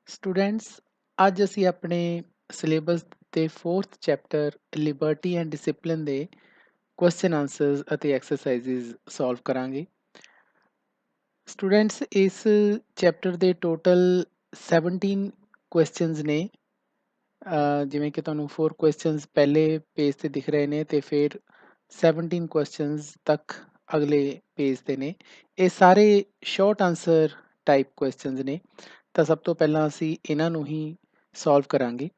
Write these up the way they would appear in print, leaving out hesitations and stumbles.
Students ਅੱਜ ਅਸੀਂ ਆਪਣੇ ਸਿਲੇਬਸ ਦੇ 4th chapter Liberty and discipline ਦੇ ਕੁਐਸਚਨ ਆਨਸਰਸ ਅਤੇ ਐਕਸਰਸਾਈਜ਼ਸ ਸੋਲਵ ਕਰਾਂਗੇ। ਸਟੂਡੈਂਟਸ ਇਸ ਚੈਪਟਰ ਦੇ ਟੋਟਲ 17 ਕੁਐਸਚਨਸ ਨੇ। ਜਿਵੇਂ ਕਿ ਤੁਹਾਨੂੰ 4 ਕੁਐਸਚਨਸ ਪਹਿਲੇ ਪੇਜ ਤੇ ਦਿਖ ਰਹੇ ਨੇ ਤੇ ਫਿਰ 17 ਕੁਐਸਚਨਸ ਤੱਕ ਅਗਲੇ ਪੇਜ ਤੇ ਨੇ। ਇਹ ਸਾਰੇ ਸ਼ਾਰਟ ਆਨਸਰ ਟਾਈਪ ਕੁਐਸਚਨਸ ਨੇ। ਤਾਂ ਸਭ ਤੋਂ ਪਹਿਲਾਂ ਅਸੀਂ ਇਹਨਾਂ ਨੂੰ ਹੀ ਸੋਲਵ ਕਰਾਂਗੇ।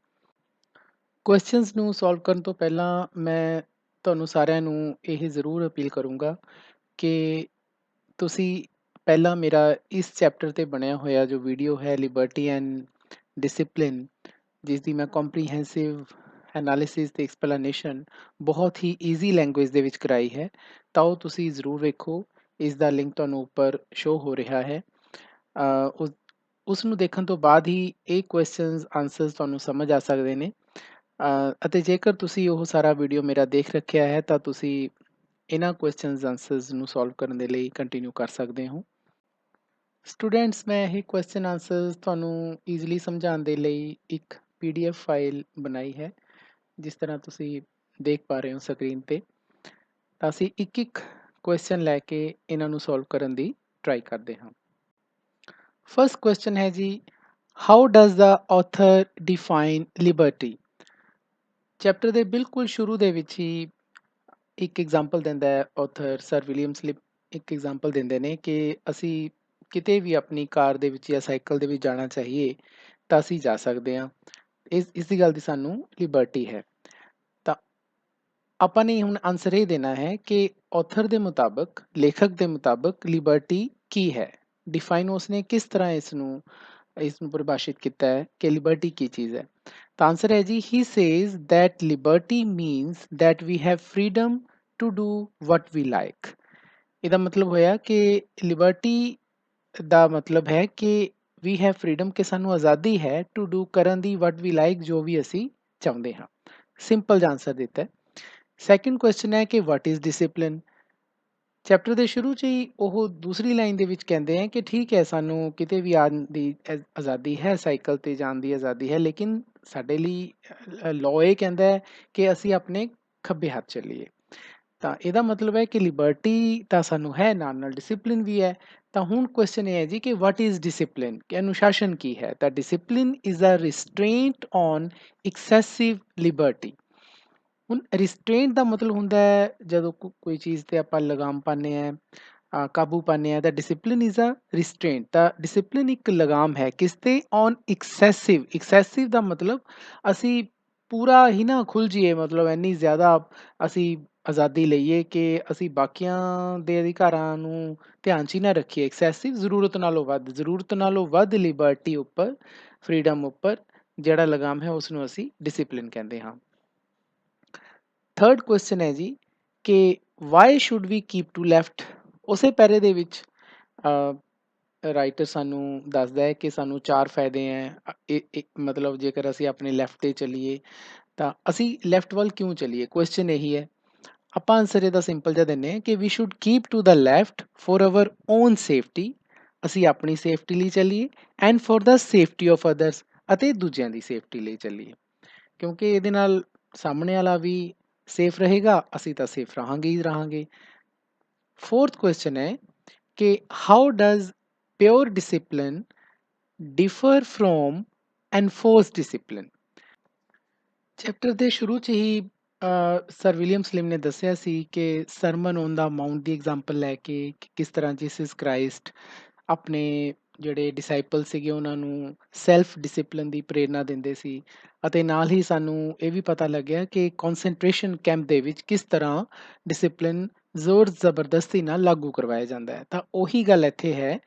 ਕੁਐਸਚਨਸ ਨੂੰ ਸੋਲਵ ਕਰਨ ਤੋਂ ਪਹਿਲਾਂ ਮੈਂ ਤੁਹਾਨੂੰ ਸਾਰਿਆਂ ਨੂੰ ਇਹ ਜ਼ਰੂਰ ਅਪੀਲ ਕਰੂੰਗਾ ਕਿ ਤੁਸੀਂ ਪਹਿਲਾਂ ਮੇਰਾ ਇਸ ਚੈਪਟਰ ਤੇ ਬਣਿਆ ਹੋਇਆ ਜੋ ਵੀਡੀਓ ਹੈ ਲਿਬਰਟੀ ਐਂਡ ਡਿਸਪਲਿਨ, ਜਿਸ ਦੀ ਮੈਂ ਕੰਪਰੀਹੈਂਸਿਵ ਐਨਾਲਿਸਿਸ ਤੇ ਐਕਸਪਲੇਨੇਸ਼ਨ ਬਹੁਤ ਹੀ ਈਜ਼ੀ ਲੈਂਗੁਏਜ ਦੇ ਵਿੱਚ ਕਰਾਈ ਹੈ, ਤਾਂ ਉਹ ਤੁਸੀਂ ਜ਼ਰੂਰ ਵੇਖੋ। ਇਸ ਦਾ ਲਿੰਕ ਤੁਹਾਨੂੰ ਉੱਪਰ ਸ਼ੋ ਹੋ ਰਿਹਾ ਹੈ। ਉਸ ਨੂੰ ਦੇਖਣ ਤੋਂ ਬਾਅਦ ਹੀ ਇਹ ਕੁਐਸਚਨਸ ਆਨਸਰਸ ਤੁਹਾਨੂੰ ਸਮਝ ਆ ਸਕਦੇ ਨੇ। ਅਤੇ ਜੇਕਰ ਤੁਸੀਂ ਉਹ ਸਾਰਾ ਵੀਡੀਓ ਮੇਰਾ ਦੇਖ ਰੱਖਿਆ ਹੈ ਤਾਂ ਤੁਸੀਂ ਇਹਨਾਂ ਕੁਐਸਚਨਸ ਆਨਸਰਸ ਨੂੰ ਸੋਲਵ ਕਰਨ ਦੇ ਲਈ ਕੰਟੀਨਿਊ ਕਰ ਸਕਦੇ ਹੋ। ਸਟੂਡੈਂਟਸ, ਮੈਂ ਇਹ ਕੁਐਸਚਨ ਆਨਸਰਸ ਤੁਹਾਨੂੰ ਈਜ਼ੀਲੀ ਸਮਝਾਉਣ ਦੇ ਲਈ ਇੱਕ PDF ਫਾਈਲ ਬਣਾਈ ਹੈ, ਜਿਸ ਤਰ੍ਹਾਂ ਤੁਸੀਂ ਦੇਖ ਪਾ ਰਹੇ ਹੋ ਸਕਰੀਨ ਤੇ। ਤਾਂ ਅਸੀਂ ਇੱਕ ਇੱਕ ਕੁਐਸਚਨ ਲੈ ਕੇ ਇਹਨਾਂ ਨੂੰ ਸੋਲਵ ਕਰਨ ਦੀ ਟਰਾਈ ਕਰਦੇ ਹਾਂ। ਫਸਟ ਕੁਐਸਚਨ ਹੈ ਜੀ, how does the author define Liberty? Chapter ਦੇ ਬਿਲਕੁਲ ਸ਼ੁਰੂ ਦੇ ਵਿੱਚ ਹੀ ਇੱਕ ਐਗਜ਼ਾਮਪਲ ਦਿੰਦਾ ਹੈ ਆਥਰ ਸਰ ਵਿਲੀਅਮ ਸਲਿਪ। ਇੱਕ ਐਗਜ਼ਾਮਪਲ ਦਿੰਦੇ ਨੇ ਕਿ ਅਸੀਂ ਕਿਤੇ ਵੀ ਆਪਣੀ ਕਾਰ ਦੇ ਵਿੱਚ ਜਾਂ ਸਾਈਕਲ ਦੇ ਵਿੱਚ ਜਾਣਾ ਚਾਹੀਏ ਤਾਂ ਅਸੀਂ ਜਾ ਸਕਦੇ ਹਾਂ। ਇਸ ਦੀ ਗੱਲ ਦੀ ਸਾਨੂੰ ਲਿਬਰਟੀ ਹੈ। ਤਾਂ ਆਪਾਂ ਨੇ ਹੁਣ ਆਨਸਰ ਇਹ ਦੇਣਾ ਹੈ ਕਿ ਆਥਰ ਦੇ ਮੁਤਾਬਕ, ਲੇਖਕ ਦੇ ਮੁਤਾਬਕ ਲਿਬਰਟੀ ਕੀ ਹੈ। ਡਿਫਾਈਨ ਉਸਨੇ ਕਿਸ ਤਰ੍ਹਾਂ ਇਸ ਨੂੰ ਪਰਿਭਾਸ਼ਿਤ ਕੀਤਾ ਹੈ ਕਿ ਲਿਬਰਟੀ ਕੀ ਚੀਜ਼ ਹੈ। ਤਾਂ ਆਨਸਰ ਹੈ ਜੀ, he says that liberty means that we have freedom to do what we like. ਇਹਦਾ ਮਤਲਬ ਹੋਇਆ ਕਿ ਲਿਬਰਟੀ ਦਾ ਮਤਲਬ ਹੈ ਕਿ ਵੀ ਹੈਵ ਫਰੀडम, ਕਿ ਸਾਨੂੰ ਆਜ਼ਾਦੀ ਹੈ ਟੂ ਡੂ, ਕਰਨ ਦੀ, ਵਟ ਵੀ ਲਾਈਕ, ਜੋ ਵੀ ਅਸੀਂ ਚਾਹੁੰਦੇ ਹਾਂ। ਸਿੰਪਲ ਜਿਹਾ ਆਨਸਰ ਦਿੱਤਾ ਹੈ। ਸੈਕਿੰਡ ਕੁਐਸਚਨ ਹੈ ਕਿ ਵਟ ਇਜ਼ ਡਿਸਿਪਲਿਨ। ਚੈਪਟਰ ਦੇ ਸ਼ੁਰੂ 'ਚ ਹੀ ਉਹ ਦੂਸਰੀ ਲਾਈਨ ਦੇ ਵਿੱਚ ਕਹਿੰਦੇ ਹੈ ਕਿ ਠੀਕ ਹੈ, ਸਾਨੂੰ ਕਿਤੇ ਵੀ ਆਉਣ ਦੀ ਆਜ਼ਾਦੀ ਹੈ, ਸਾਈਕਲ 'ਤੇ ਜਾਣ ਦੀ ਆਜ਼ਾਦੀ ਹੈ, ਲੇਕਿਨ ਸਾਡੇ ਲਈ ਲਾਅ ਇਹ ਕਹਿੰਦਾ ਹੈ ਕਿ ਅਸੀਂ ਆਪਣੇ ਖੱਬੇ ਹੱਥ ਚੱਲੀਏ। ਤਾਂ ਇਹਦਾ ਮਤਲਬ ਹੈ ਕਿ ਲਿਬਰਟੀ ਤਾਂ ਸਾਨੂੰ ਹੈ, ਨਾਲ ਡਿਸਿਪਲਿਨ ਵੀ ਹੈ। ਤਾਂ ਹੁਣ ਕੁਐਸਚਨ ਇਹ ਹੈ ਜੀ ਕਿ ਵਟ ਇਜ਼ ਡਿਸਿਪਲਿਨ, ਕਿ ਅਨੁਸ਼ਾਸਨ ਕੀ ਹੈ। ਤਾਂ discipline is a restraint on excessive liberty. ਹੁਣ ਰਿਸਟ੍ਰੇਂਟ ਦਾ ਮਤਲਬ ਹੁੰਦਾ ਹੈ ਜਦੋਂ ਕੋਈ ਚੀਜ਼ ਤੇ ਆਪਾਂ ਲਗਾਮ ਪਾਉਂਦੇ ਹਾਂ, ਕਾਬੂ ਪਾਉਂਦੇ ਹਾਂ। ਤਾਂ ਡਿਸਿਪਲਿਨ ਇਜ਼ ਅ ਰਿਸਟ੍ਰੇਂਟ। ਤਾਂ ਡਿਸਿਪਲਿਨ ਇੱਕ ਲਗਾਮ ਹੈ ਕਿਸ ਤੇ? On excessive. ਐਕਸੈਸਿਵ ਦਾ ਮਤਲਬ ਅਸੀਂ ਪੂਰਾ ਹੀ ਨਾ ਖੁੱਲ ਜਾਈਏ, ਮਤਲਬ ਇੰਨੀ ਜ਼ਿਆਦਾ ਅਸੀਂ ਆਜ਼ਾਦੀ ਲਈਏ ਕਿ ਅਸੀਂ ਬਾਕੀਆਂ ਦੇ ਅਧਿਕਾਰਾਂ ਨੂੰ ਧਿਆਨ 'ਚ ਹੀ ਨਾ ਰੱਖੀਏ। ਐਕਸੈਸਿਵ, ਜ਼ਰੂਰਤ ਨਾਲੋਂ ਵੱਧ ਲਿਬਰਟੀ ਉੱਪਰ, ਫਰੀडम ਉੱਪਰ ਜਿਹੜਾ ਲਗਾਮ ਹੈ ਉਸ ਨੂੰ ਅਸੀਂ ਡਿਸਿਪਲਿਨ ਕਹਿੰਦੇ ਹਾਂ। ਥਰਡ ਕੁਐਸਚਨ ਹੈ ਜੀ ਕਿ why should we keep to left. ਉਸੇ ਪੈਰੇ ਦੇ ਵਿੱਚ ਰਾਈਟਰ ਸਾਨੂੰ ਦੱਸਦਾ ਹੈ ਕਿ ਸਾਨੂੰ 4 ਫਾਇਦੇ ਹੈ। ਮਤਲਬ ਜੇਕਰ ਅਸੀਂ ਆਪਣੇ ਲੈਫਟ 'ਤੇ ਚੱਲੀਏ ਤਾਂ ਅਸੀਂ ਲੈਫਟ ਵੱਲ ਕਿਉਂ ਚੱਲੀਏ, ਕੁਐਸਚਨ ਇਹੀ ਹੈ। ਆਪਾਂ ਆਨਸਰ ਇਹਦਾ ਸਿੰਪਲ ਜਿਹਾ ਦਿੰਦੇ ਹਾਂ ਕਿ we should keep to the left for our own safety. ਅਸੀਂ ਆਪਣੀ ਸੇਫਟੀ ਲਈ ਚੱਲੀਏ, and for the safety of others, ਅਤੇ ਦੂਜਿਆਂ ਦੀ ਸੇਫਟੀ ਲਈ ਚੱਲੀਏ। ਕਿਉਂਕਿ ਇਹਦੇ ਨਾਲ ਸਾਹਮਣੇ ਵਾਲਾ ਵੀ ਸੇਫ ਰਹੇਗਾ, ਅਸੀਂ ਤਾਂ ਸੇਫ ਰਹਾਂਗੇ ਹੀ ਰਹਾਂਗੇ। ਫੋਰਥ ਕੁਐਸਚਨ ਹੈ ਕਿ how does pure discipline differ from enforce discipline. Chapter ਦੇ ਸ਼ੁਰੂ 'ਚ ਹੀ ਸਰ ਵਿਲੀਅਮ ਸਲਿਮ ਨੇ ਦੱਸਿਆ ਸੀ ਕਿ sermon on the Mount the example ਲੈ ਕੇ ਕਿਸ ਤਰ੍ਹਾਂ ਜੀਸਸ ਕ੍ਰਾਈਸਟ ਆਪਣੇ ਜਿਹੜੇ ਡਿਸਾਈਪਲ ਸੀਗੇ ਉਹਨਾਂ ਨੂੰ ਸੈਲਫ ਡਿਸਿਪਲਿਨ ਦੀ ਪ੍ਰੇਰਨਾ ਦਿੰਦੇ ਸੀ। ਅਤੇ ਨਾਲ ਹੀ ਸਾਨੂੰ ਇਹ ਵੀ ਪਤਾ ਲੱਗਿਆ ਕਿ ਕੌਨਸੈਂਟਰੇਸ਼ਨ ਕੈਂਪ ਦੇ ਵਿੱਚ ਕਿਸ ਤਰ੍ਹਾਂ ਡਿਸਿਪਲਿਨ ਜ਼ੋਰ ਜ਼ਬਰਦਸਤੀ ਨਾਲ ਲਾਗੂ ਕਰਵਾਇਆ ਜਾਂਦਾ ਹੈ। ਤਾਂ ਉਹੀ ਗੱਲ ਇੱਥੇ ਹੈ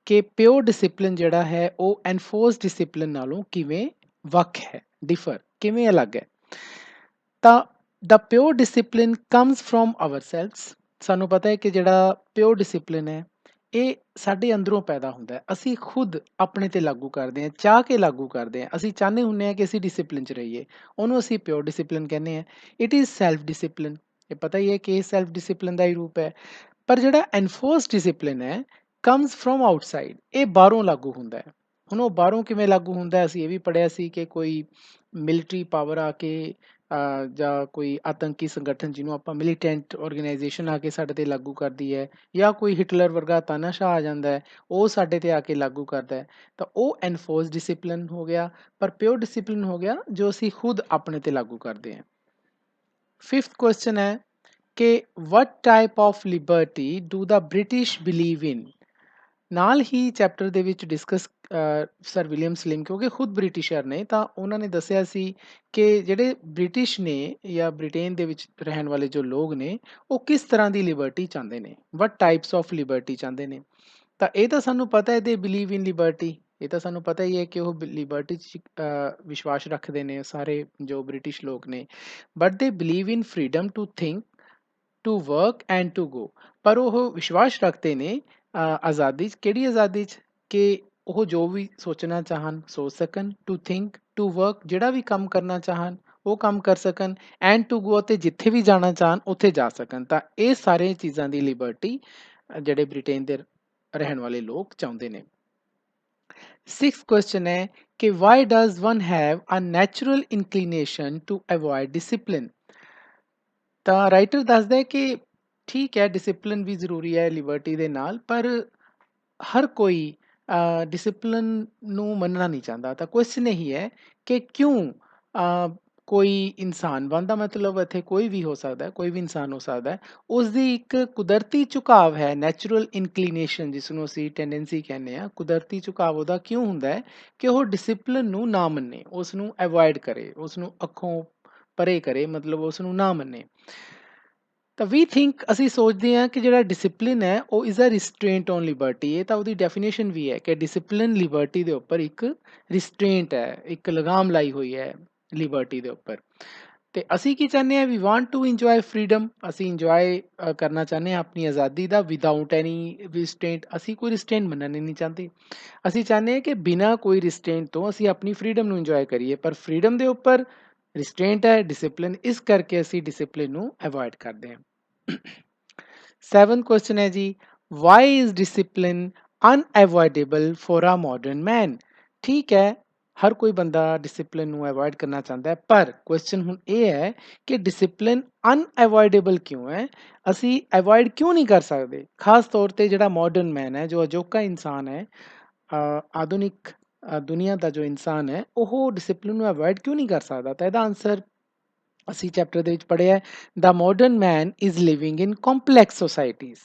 ਕਿ ਪਿਓਰ ਡਿਸਿਪਲਿਨ ਜਿਹੜਾ ਹੈ ਉਹ ਐਨਫੋਰਸ ਡਿਸਿਪਲਿਨ ਨਾਲੋਂ ਕਿਵੇਂ ਵੱਖ ਹੈ, ਡਿਫਰ ਕਿਵੇਂ ਅਲੱਗ ਹੈ। ਤਾਂ the pure discipline comes from ourselves. ਸਾਨੂੰ ਪਤਾ ਹੈ ਕਿ ਜਿਹੜਾ ਪਿਓਰ ਡਿਸਿਪਲਿਨ ਹੈ ਇਹ ਸਾਡੇ ਅੰਦਰੋਂ ਪੈਦਾ ਹੁੰਦਾ ਹੈ। ਅਸੀਂ ਖੁਦ ਆਪਣੇ ਤੇ ਲਾਗੂ ਕਰਦੇ ਹਾਂ, ਚਾਹ ਕੇ ਲਾਗੂ ਕਰਦੇ ਹਾਂ। ਅਸੀਂ ਚਾਹੁੰਦੇ ਹੁੰਦੇ ਹਾਂ ਕਿ ਅਸੀਂ ਡਿਸਿਪਲਿਨ 'ਚ ਰਹੀਏ, ਉਹਨੂੰ ਅਸੀਂ ਪਿਓਰ ਡਿਸਿਪਲਿਨ ਕਹਿੰਦੇ ਹਾਂ। It is self discipline. ਇਹ ਪਤਾ ਹੀ ਹੈ ਕਿ ਇਹ ਸੈਲਫ ਡਿਸਿਪਲਿਨ ਦਾ ਹੀ ਰੂਪ ਹੈ। ਪਰ ਜਿਹੜਾ ਐਨਫੋਰਸ ਡਿਸਿਪਲਿਨ ਹੈ ਕਮਸ ਫਰੋਮ ਆਊਟਸਾਈਡ, ਇਹ ਬਾਹਰੋਂ ਲਾਗੂ ਹੁੰਦਾ ਹੈ। ਹੁਣ ਉਹ ਬਾਹਰੋਂ ਕਿਵੇਂ ਲਾਗੂ ਹੁੰਦਾ, ਅਸੀਂ ਇਹ ਵੀ ਪੜ੍ਹਿਆ ਸੀ ਕਿ ਕੋਈ ਮਿਲਟਰੀ ਪਾਵਰ ਆ ਕੇ ਜਾਂ ਕੋਈ ਆਤੰਕੀ ਸੰਗਠਨ ਜਿਹਨੂੰ ਆਪਾਂ ਮਿਲੀਟੈਂਟ ਆਰਗੇਨਾਈਜੇਸ਼ਨ ਆ ਕੇ ਸਾਡੇ ਤੇ ਲਾਗੂ ਕਰਦੀ ਹੈ, ਜਾਂ ਕੋਈ ਹਿਟਲਰ ਵਰਗਾ ਤਾਨਾਸ਼ਾਹ ਆ ਜਾਂਦਾ ਹੈ, ਉਹ ਸਾਡੇ ਤੇ ਆ ਕੇ ਲਾਗੂ ਕਰਦਾ ਹੈ, ਤਾਂ ਉਹ ਐਨਫੋਰਸ ਡਿਸਿਪਲਿਨ ਹੋ ਗਿਆ। ਪਰ ਪਿਓਰ ਡਿਸਿਪਲਿਨ ਹੋ ਗਿਆ ਜੋ ਅਸੀਂ ਖੁਦ ਆਪਣੇ ਤੇ ਲਾਗੂ ਕਰਦੇ ਹਾਂ। 5th ਕੁਐਸਚਨ ਹੈ ਕਿ what type of liberty do the British believe in? ਨਾਲ ਹੀ ਚੈਪਟਰ ਦੇ ਵਿੱਚ ਡਿਸਕਸ ਸਰ ਵਿਲੀਅਮ ਸਲਿਮ, ਕਿਉਂਕਿ ਖੁਦ ਬ੍ਰਿਟਿਸ਼ਰ ਨੇ, ਤਾਂ ਉਹਨਾਂ ਨੇ ਦੱਸਿਆ ਸੀ ਕਿ ਜਿਹੜੇ ਬ੍ਰਿਟਿਸ਼ ਨੇ ਜਾਂ ਬ੍ਰਿਟੇਨ ਦੇ ਵਿੱਚ ਰਹਿਣ ਵਾਲੇ ਜੋ ਲੋਕ ਨੇ, ਉਹ ਕਿਸ ਤਰ੍ਹਾਂ ਦੀ ਲਿਬਰਟੀ ਚਾਹੁੰਦੇ ਨੇ, ਵਟ ਟਾਈਪਸ ਆਫ ਲਿਬਰਟੀ ਚਾਹੁੰਦੇ ਨੇ। ਤਾਂ ਇਹ ਤਾਂ ਸਾਨੂੰ ਪਤਾ ਹੈ ਦੇ ਬਿਲੀਵ ਇਨ ਲਿਬਰਟੀ, ਇਹ ਤਾਂ ਸਾਨੂੰ ਪਤਾ ਹੀ ਹੈ ਕਿ ਉਹ ਲਿਬਰਟੀ 'ਚ ਵਿਸ਼ਵਾਸ ਰੱਖਦੇ ਨੇ ਸਾਰੇ ਜੋ ਬ੍ਰਿਟਿਸ਼ ਲੋਕ ਨੇ। But they believe in freedom to think, to work and to go. ਪਰ ਉਹ ਵਿਸ਼ਵਾਸ ਰੱਖਦੇ ਨੇ ਆਜ਼ਾਦੀ 'ਚ। ਕਿਹੜੀ ਆਜ਼ਾਦੀ 'ਚ? ਕਿ ਉਹ ਜੋ ਵੀ ਸੋਚਣਾ ਚਾਹਣ ਸੋਚ ਸਕਣ, ਟੂ ਥਿੰਕ, ਟੂ ਵਰਕ, ਜਿਹੜਾ ਵੀ ਕੰਮ ਕਰਨਾ ਚਾਹਣ ਉਹ ਕੰਮ ਕਰ ਸਕਣ, ਐਂਡ ਟੂ ਗੋ, ਅਤੇ ਜਿੱਥੇ ਵੀ ਜਾਣਾ ਚਾਹਣ ਉੱਥੇ ਜਾ ਸਕਣ। ਤਾਂ ਇਹ ਸਾਰੇ ਚੀਜ਼ਾਂ ਦੀ ਲਿਬਰਟੀ ਜਿਹੜੇ ਬ੍ਰਿਟੇਨ ਦੇ ਰਹਿਣ ਵਾਲੇ ਲੋਕ ਚਾਹੁੰਦੇ ਨੇ। 6th ਕੁਐਸਚਨ ਹੈ ਕਿ why does one have a natural inclination to avoid discipline. ਤਾਂ ਰਾਈਟਰ ਦੱਸਦਾ ਹੈ ਕਿ ਠੀਕ ਹੈ, ਡਿਸਿਪਲਿਨ ਵੀ ਜ਼ਰੂਰੀ ਹੈ ਲਿਬਰਟੀ ਦੇ ਨਾਲ, ਪਰ ਹਰ ਕੋਈ ਡਿਸਿਪਲਿਨ ਨੂੰ ਮੰਨਣਾ ਨਹੀਂ ਚਾਹੁੰਦਾ। ਤਾਂ ਕੁਐਸਚਨ ਇਹੀ ਹੈ ਕਿ ਕਿਉਂ ਕੋਈ ਇਨਸਾਨ ਬਣਦਾ, ਮਤਲਬ ਇੱਥੇ ਕੋਈ ਵੀ ਹੋ ਸਕਦਾ, ਕੋਈ ਵੀ ਇਨਸਾਨ ਹੋ ਸਕਦਾ, ਉਸ ਦੀ ਇੱਕ ਕੁਦਰਤੀ ਝੁਕਾਵ ਹੈ, ਨੈਚੁਰਲ ਇਨਕਲੀਨੇਸ਼ਨ ਜਿਸ ਨੂੰ ਅਸੀਂ ਟੈਂਡੈਂਸੀ ਕਹਿੰਦੇ ਹਾਂ, ਕੁਦਰਤੀ ਝੁਕਾਵ ਉਹਦਾ ਕਿਉਂ ਹੁੰਦਾ ਹੈ ਕਿ ਉਹ ਡਿਸਿਪਲਿਨ ਨੂੰ ਨਾ ਮੰਨੇ, ਉਸ ਨੂੰ ਅਵੋਇਡ ਕਰੇ, ਉਸ ਨੂੰ ਅੱਖੋਂ ਪਰੇ ਕਰੇ, ਮਤਲਬ ਉਸ ਨੂੰ ਨਾ ਮੰਨੇ। ਤਾਂ ਵੀ ਥਿੰਕ, ਅਸੀਂ ਸੋਚਦੇ ਹਾਂ ਕਿ ਜਿਹੜਾ ਡਿਸਿਪਲਿਨ ਹੈ ਉਹ is a restraint on Liberty. ਇਹ ਤਾਂ ਉਹਦੀ ਡੈਫੀਨੇਸ਼ਨ ਵੀ ਹੈ ਕਿ ਡਿਸਿਪਲਿਨ ਲਿਬਰਟੀ ਦੇ ਉੱਪਰ ਇੱਕ ਰਿਸਟ੍ਰੇਂਟ ਹੈ, ਇੱਕ ਲਗਾਮ ਲਾਈ ਹੋਈ ਹੈ ਲਿਬਰਟੀ ਦੇ ਉੱਪਰ। ਤੇ ਅਸੀਂ ਕੀ ਚਾਹੁੰਦੇ ਹਾਂ? We want to enjoy freedom, ਅਸੀਂ ਇੰਜੋਏ ਕਰਨਾ ਚਾਹੁੰਦੇ ਹਾਂ ਆਪਣੀ ਆਜ਼ਾਦੀ ਦਾ ਵਿਦਾਊਟ ਐਨੀ ਰਿਸਟ੍ਰੇਂਟ। ਅਸੀਂ ਕੋਈ ਰਿਸਟ੍ਰੇਂਟ ਮੰਨਣਾ ਨਹੀਂ ਚਾਹੁੰਦੇ, ਅਸੀਂ ਚਾਹੁੰਦੇ ਹਾਂ ਕਿ ਬਿਨਾਂ ਕੋਈ ਰਿਸਟ੍ਰੇਂਟ ਤੋਂ ਅਸੀਂ ਆਪਣੀ ਫਰੀडम ਨੂੰ ਇੰਜੋਏ ਕਰੀਏ। ਪਰ ਫਰੀडम ਦੇ ਉੱਪਰ ਰਿਸਟ੍ਰੇਂਟ ਹੈ, ਡਿਸਿਪਲਿਨ, ਇਸ ਕਰਕੇ ਅਸੀਂ ਡਿਸਿਪਲਿਨ ਨੂੰ ਅਵੋਇਡ ਕਰਦੇ ਹਾਂ। 7th ਕੁਐਸਚਨ ਹੈ ਜੀ, why is discipline unavoidable for a modern man. ਠੀਕ ਹੈ, ਹਰ ਕੋਈ ਬੰਦਾ ਡਿਸਿਪਲਿਨ ਨੂੰ ਅਵੋਇਡ ਕਰਨਾ ਚਾਹੁੰਦਾ ਹੈ, ਪਰ ਕੁਐਸਚਨ ਹੁਣ ਇਹ ਹੈ ਕਿ ਡਿਸਿਪਲਿਨ ਅਨਅਵੋਇਡੇਬਲ ਕਿਉਂ ਹੈ, ਅਸੀਂ ਅਵੋਇਡ ਕਿਉਂ ਨਹੀਂ ਕਰ ਸਕਦੇ? ਖਾਸ ਤੌਰ ਤੇ ਜਿਹੜਾ ਮਾਡਰਨ ਮੈਨ ਹੈ, ਜੋ ਅਜੋਕਾ ਇਨਸਾਨ ਹੈ, ਆਧੁਨਿਕ ਦੁਨੀਆ ਦਾ ਜੋ ਇਨਸਾਨ ਹੈ, ਉਹ ਡਿਸਿਪਲਿਨ ਨੂੰ ਅਵੋਇਡ ਕਿਉਂ ਨਹੀਂ ਕਰ ਸਕਦਾ? ਤਾਂ ਇਹਦਾ ਆਨਸਰ ਅਸੀਂ ਚੈਪਟਰ ਦੇ ਵਿੱਚ ਪੜ੍ਹਿਆ, the modern man is living in complex societies.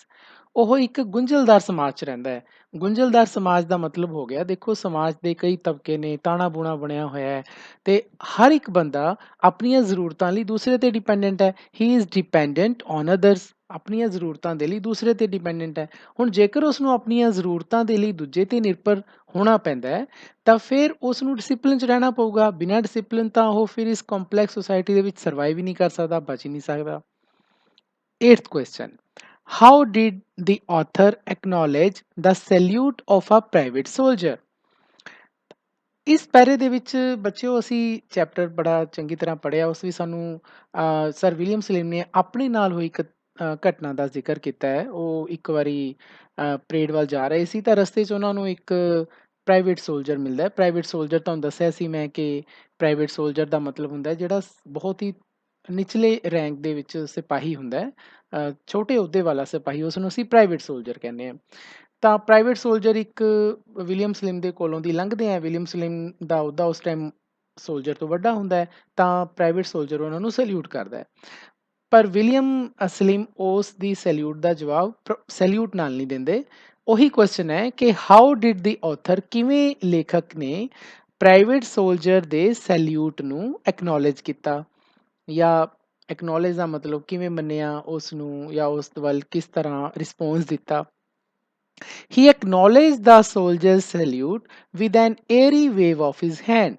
ਉਹ ਇੱਕ ਗੁੰਝਲਦਾਰ ਸਮਾਜ 'ਚ ਰਹਿੰਦਾ ਹੈ। ਗੁੰਝਲਦਾਰ ਸਮਾਜ ਦਾ ਮਤਲਬ ਹੋ ਗਿਆ, ਦੇਖੋ ਸਮਾਜ ਦੇ ਕਈ ਤਬਕੇ ਨੇ, ਤਾਣਾ ਬੂਣਾ ਬਣਿਆ ਹੋਇਆ ਹੈ, ਤੇ ਹਰ ਇੱਕ ਬੰਦਾ ਆਪਣੀਆਂ ਜ਼ਰੂਰਤਾਂ ਲਈ ਦੂਸਰੇ ਤੇ ਡਿਪੈਂਡੈਂਟ ਹੈ। ਹੀ ਇਜ਼ ਡਿਪੈਂਡੈਂਟ ਔਨ ਅਦਰਸ, ਆਪਣੀਆਂ ਜ਼ਰੂਰਤਾਂ ਦੇ ਲਈ ਦੂਸਰੇ ਤੇ ਡਿਪੈਂਡੈਂਟ ਹੈ। ਹੁਣ ਜੇਕਰ ਉਸਨੂੰ ਆਪਣੀਆਂ ਜ਼ਰੂਰਤਾਂ ਦੇ ਲਈ ਦੂਜੇ ਤੇ ਨਿਰਭਰ ਹੋਣਾ ਪੈਂਦਾ ਹੈ, ਤਾਂ ਫਿਰ ਉਸ ਨੂੰ ਡਿਸਿਪਲਿਨ 'ਚ ਰਹਿਣਾ ਪਊਗਾ। ਬਿਨਾਂ ਡਿਸਿਪਲਿਨ ਤਾਂ ਉਹ ਫਿਰ ਇਸ ਕੰਪਲੈਕਸ ਸੋਸਾਇਟੀ ਦੇ ਵਿੱਚ ਸਰਵਾਈਵ ਹੀ ਨਹੀਂ ਕਰ ਸਕਦਾ, ਬਚ ਹੀ ਨਹੀਂ ਸਕਦਾ। 8th question, how did the author acknowledge the salute of a private soldier? ਇਸ ਪੈਰੇ ਦੇ ਵਿੱਚ ਬੱਚਿਓ ਅਸੀਂ ਚੈਪਟਰ ਬੜਾ ਚੰਗੀ ਤਰ੍ਹਾਂ ਪੜ੍ਹਿਆ, ਉਸ ਵੀ ਸਾਨੂੰ ਸਰ ਵਿਲੀਅਮ ਸਲਿਮ ਨੇ ਆਪਣੇ ਨਾਲ ਹੋਈ ਇੱਕ ਘਟਨਾ ਦਾ ਜ਼ਿਕਰ ਕੀਤਾ ਹੈ। ਉਹ ਇੱਕ ਵਾਰੀ ਪਰੇਡ ਵੱਲ ਜਾ ਰਹੇ ਸੀ, ਤਾਂ ਰਸਤੇ 'ਚ ਉਹਨਾਂ ਨੂੰ ਇੱਕ ਪ੍ਰਾਈਵੇਟ ਸੋਲਜਰ ਮਿਲਦਾ ਹੈ। ਪ੍ਰਾਈਵੇਟ ਸੋਲਜਰ ਤੁਹਾਨੂੰ ਦੱਸਿਆ ਸੀ ਮੈਂ ਕਿ ਪ੍ਰਾਈਵੇਟ ਸੋਲਜਰ ਦਾ ਮਤਲਬ ਹੁੰਦਾ ਜਿਹੜਾ ਬਹੁਤ ਹੀ ਨਿਚਲੇ ਰੈਂਕ ਦੇ ਵਿੱਚ ਸਿਪਾਹੀ ਹੁੰਦਾ ਹੈ, ਛੋਟੇ ਅਹੁਦੇ ਵਾਲਾ ਸਿਪਾਹੀ, ਉਸ ਨੂੰ ਅਸੀਂ ਪ੍ਰਾਈਵੇਟ ਸੋਲਜਰ ਕਹਿੰਦੇ ਹਾਂ। ਤਾਂ ਪ੍ਰਾਈਵੇਟ ਸੋਲਜਰ ਇੱਕ ਵਿਲੀਅਮ ਸਲਿਮ ਦੇ ਕੋਲੋਂ ਦੀ ਲੰਘਦੇ ਆ। ਵਿਲੀਅਮ ਸਲਿਮ ਦਾ ਅਹੁਦਾ ਉਸ ਟਾਈਮ ਸੋਲਜਰ ਤੋਂ ਵੱਡਾ ਹੁੰਦਾ ਹੈ, ਤਾਂ ਪ੍ਰਾਈਵੇਟ ਸੋਲਜਰ ਉਹਨਾਂ ਨੂੰ ਸੈਲਿਊਟ ਕਰਦਾ ਹੈ। ਪਰ ਵਿਲੀਅਮ ਸਲਿਮ ਉਸ ਦੀ ਸੈਲਿਊਟ ਦਾ ਜਵਾਬ ਸੈਲਿਊਟ ਨਾਲ ਨਹੀਂ ਦਿੰਦੇ। ਉਹੀ ਕੁਐਸਚਨ ਹੈ ਕਿ ਹਾਊ ਡਿਡ ਦੀ ਆਥਰ, ਕਿਵੇਂ ਲੇਖਕ ਨੇ ਪ੍ਰਾਈਵੇਟ ਸੋਲਜਰ ਦੇ ਸੈਲਿਊਟ ਨੂੰ ਐਕਨੋਲੇਜ ਕੀਤਾ, ਜਾਂ ਐਕਨੋਲੇਜ ਦਾ ਮਤਲਬ ਕਿਵੇਂ ਮੰਨਿਆ ਉਸ ਨੂੰ, ਜਾਂ ਉਸ ਵੱਲ ਕਿਸ ਤਰ੍ਹਾਂ ਰਿਸਪੌਂਸ ਦਿੱਤਾ। He acknowledged the soldier's salute with an airy wave of his hand.